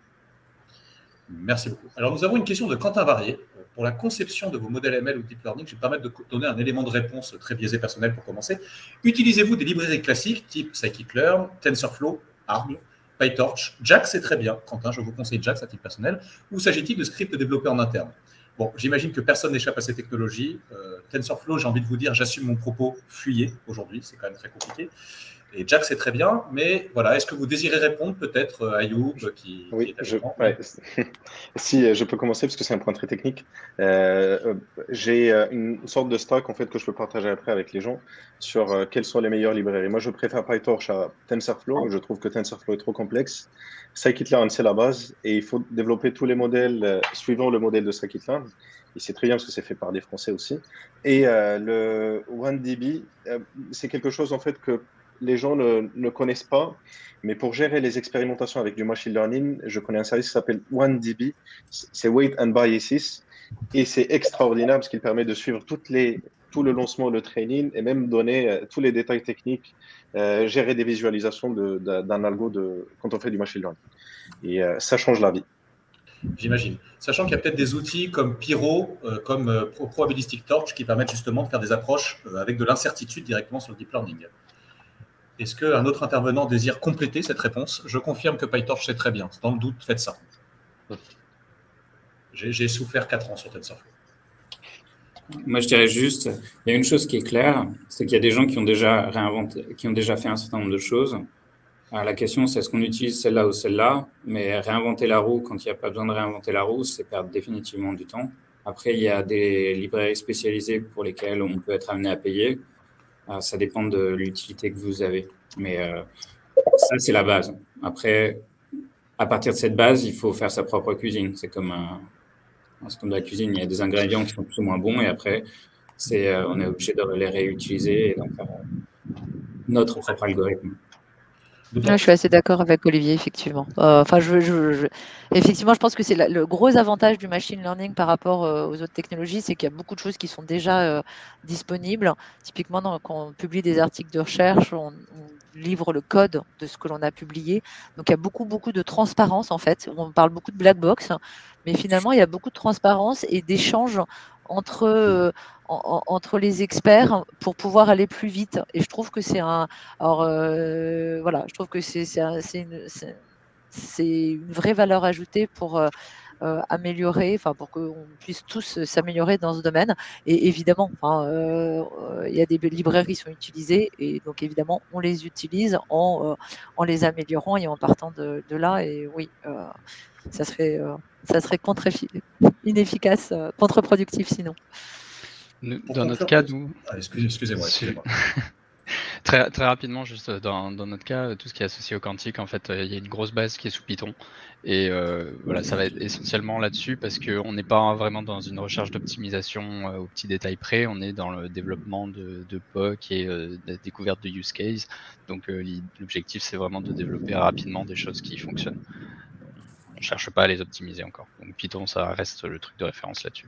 Merci beaucoup. Alors, nous avons une question de Quentin Varier, pour la conception de vos modèles ML ou Deep Learning, je vais me permettre de donner un élément de réponse très biaisé personnel pour commencer. Utilisez-vous des librairies classiques type Scikit-learn, TensorFlow, Arg, PyTorch, JAX, c'est très bien. Quentin, je vous conseille JAX à titre personnel. Ou s'agit-il de scripts développés en interne? Bon, j'imagine que personne n'échappe à ces technologies. TensorFlow, j'ai envie de vous dire, j'assume mon propos, fuyez aujourd'hui, c'est quand même très compliqué. Et Jack, c'est très bien, mais voilà, est-ce que vous désirez répondre peut-être, Ayoub, qui Oui, est si je peux commencer parce que c'est un point très technique. J'ai une sorte de stack en fait que je peux partager après avec les gens sur quelles sont les meilleures librairies. Moi, je préfère PyTorch à TensorFlow. Je trouve que TensorFlow est trop complexe. Scikit-learn, c'est la base et il faut développer tous les modèles suivant le modèle de Scikit-learn. Et c'est très bien parce que c'est fait par des Français aussi. Et le OneDB, c'est quelque chose en fait que les gens ne connaissent pas, mais pour gérer les expérimentations avec du machine learning, je connais un service qui s'appelle OneDB, c'est Weight and Biases, et c'est extraordinaire parce qu'il permet de suivre tout le lancement, le training, et même donner tous les détails techniques, gérer des visualisations d'un algo quand on fait du machine learning. Et ça change la vie. J'imagine. Sachant qu'il y a peut-être des outils comme Pyro, comme Probabilistic Torch, qui permettent justement de faire des approches avec de l'incertitude directement sur le deep learning. Est-ce qu'un autre intervenant désire compléter cette réponse? Je confirme que PyTorch, c'est très bien. Dans le doute, faites ça. J'ai souffert 4 ans sur TensorFlow. Moi, je dirais juste, il y a une chose qui est claire, c'est qu'il y a des gens qui ont déjà fait un certain nombre de choses. Alors, la question, c'est est-ce qu'on utilise celle-là ou celle-là? Mais réinventer la roue quand il n'y a pas besoin de réinventer la roue, c'est perdre définitivement du temps. Après, il y a des librairies spécialisées pour lesquelles on peut être amené à payer. Ça dépend de l'utilité que vous avez. Mais ça, c'est la base. Après, à partir de cette base, il faut faire sa propre cuisine. C'est comme de la cuisine. Il y a des ingrédients qui sont plus ou moins bons et après, on est obligé de les réutiliser et d'en faire notre propre algorithme. Je suis assez d'accord avec Olivier, effectivement. Effectivement, je pense que c'est le gros avantage du machine learning par rapport aux autres technologies, c'est qu'il y a beaucoup de choses qui sont déjà disponibles. Typiquement, quand on publie des articles de recherche, on livre le code de ce que l'on a publié. Donc, il y a beaucoup de transparence, en fait. On parle beaucoup de black box, mais finalement, il y a beaucoup de transparence et d'échanges entre les experts pour pouvoir aller plus vite. Et je trouve que c'est je trouve que c'est une vraie valeur ajoutée pour améliorer, pour qu'on puisse tous s'améliorer dans ce domaine. Et évidemment, il y a des librairies qui sont utilisées et donc évidemment, on les utilise en les améliorant et en partant de là. Et oui, ça serait inefficace, contre-productif sinon. Dans notre cas, nous... Excusez-moi. Très rapidement, juste dans notre cas, tout ce qui est associé au quantique, en fait, il y a une grosse base qui est sous Python. Et voilà, ça va être essentiellement là-dessus parce qu'on n'est pas vraiment dans une recherche d'optimisation aux petits détails près. On est dans le développement de POC et la découverte de use case. Donc l'objectif, c'est vraiment de développer rapidement des choses qui fonctionnent. On ne cherche pas à les optimiser encore. Donc Python, ça reste le truc de référence là-dessus.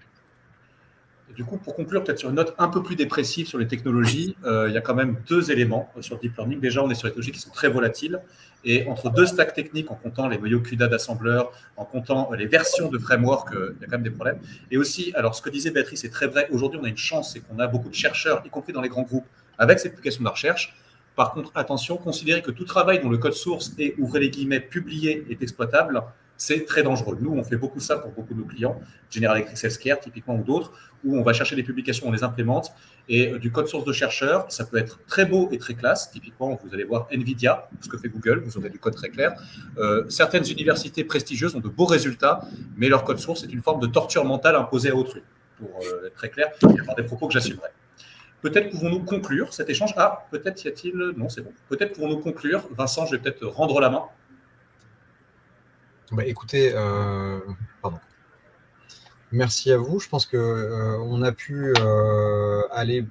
Du coup, pour conclure, peut-être sur une note un peu plus dépressive sur les technologies, il y a quand même 2 éléments sur le deep learning. Déjà, on est sur des technologies qui sont très volatiles. Et entre 2 stacks techniques, en comptant les noyaux CUDA d'assembleurs, en comptant les versions de framework, il y a quand même des problèmes. Et aussi, alors ce que disait Béatrice est très vrai. Aujourd'hui, on a une chance, c'est qu'on a beaucoup de chercheurs, y compris dans les grands groupes, avec cette application de la recherche. Par contre, attention, considérez que tout travail dont le code source est, ouvrez les guillemets, publié est exploitable, c'est très dangereux. Nous, on fait beaucoup ça pour beaucoup de nos clients, General Electric, Healthcare, typiquement, ou d'autres, où on va chercher des publications, on les implémente, et du code source de chercheur, ça peut être très beau et très classe. Typiquement, vous allez voir NVIDIA, ce que fait Google, vous aurez du code très clair. Certaines universités prestigieuses ont de beaux résultats, mais leur code source est une forme de torture mentale imposée à autrui, pour être très clair, et avoir des propos que j'assumerai. Peut-être pouvons-nous conclure cet échange. Ah, peut-être y a-t-il... Non, c'est bon. Peut-être pouvons-nous conclure. Vincent, je vais peut-être rendre la main. Écoutez, pardon. Merci à vous. Je pense qu'on a pu aller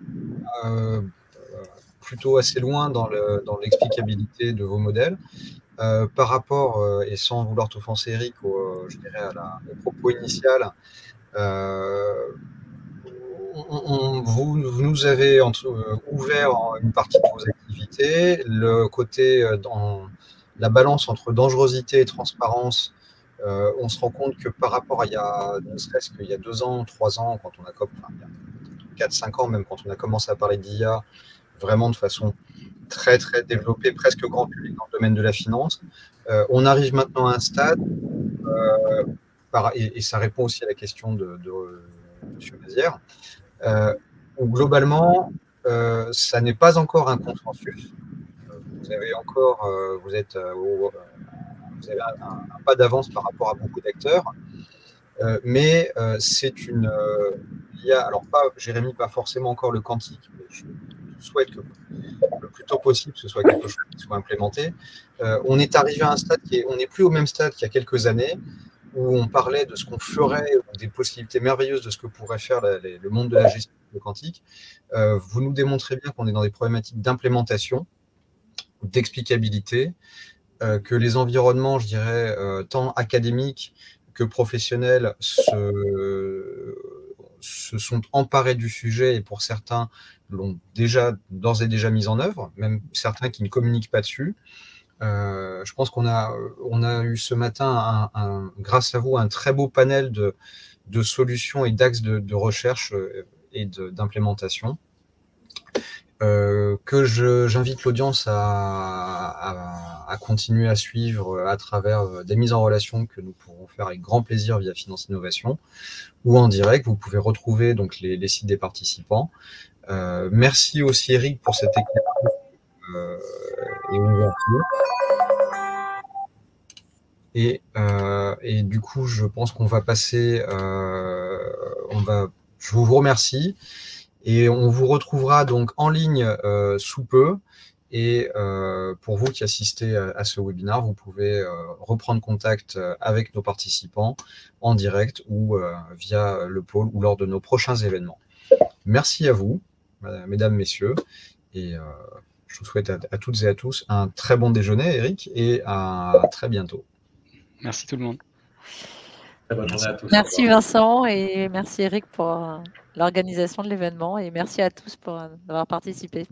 plutôt assez loin dans l'explicabilité de vos modèles. Par rapport, et sans vouloir t'offenser Eric, je dirais au propos initial, vous nous avez ouvert une partie de vos activités. Le côté dans la balance entre dangerosité et transparence, on se rend compte que par rapport à ne serait-ce qu'il y a 2 ans, 3 ans, quand on a, enfin, il y a 4-5 ans même, quand on a commencé à parler d'IA, vraiment de façon très très développée, presque grand public dans le domaine de la finance, on arrive maintenant à un stade, et ça répond aussi à la question de M. Mazière, où globalement, ça n'est pas encore un consensus. Vous avez encore, vous avez un pas d'avance par rapport à beaucoup d'acteurs, mais c'est une IA, alors pas, Jérémy, pas forcément encore le quantique, mais je souhaite que le plus tôt possible ce soit quelque chose qui soit implémenté. On est arrivé à un stade on n'est plus au même stade qu'il y a quelques années, où on parlait de ce qu'on ferait, des possibilités merveilleuses de ce que pourrait faire le monde de la gestion quantique. Vous nous démontrez bien qu'on est dans des problématiques d'implémentation, d'explicabilité, que les environnements, je dirais, tant académiques que professionnels se sont emparés du sujet et pour certains l'ont d'ores et déjà mis en œuvre, même certains qui ne communiquent pas dessus. Je pense qu'on a eu ce matin, grâce à vous, un très beau panel de solutions et d'axes de recherche et d'implémentation. Que j'invite l'audience à continuer à suivre à travers des mises en relation que nous pourrons faire avec grand plaisir via Finance Innovation ou en direct. Vous pouvez retrouver donc les sites des participants. Merci aussi Eric pour cette éclairage et ouverture. Et du coup, je pense qu'on va passer. Je vous remercie. Et on vous retrouvera donc en ligne sous peu. Et pour vous qui assistez à ce webinaire, vous pouvez reprendre contact avec nos participants en direct ou via le pôle ou lors de nos prochains événements. Merci à vous, mesdames, messieurs. Et je vous souhaite à toutes et à tous un très bon déjeuner, Eric, et à très bientôt. Merci tout le monde. Très bonne journée à tous. Merci Vincent et merci Eric pour l'organisation de l'événement et merci à tous pour avoir participé.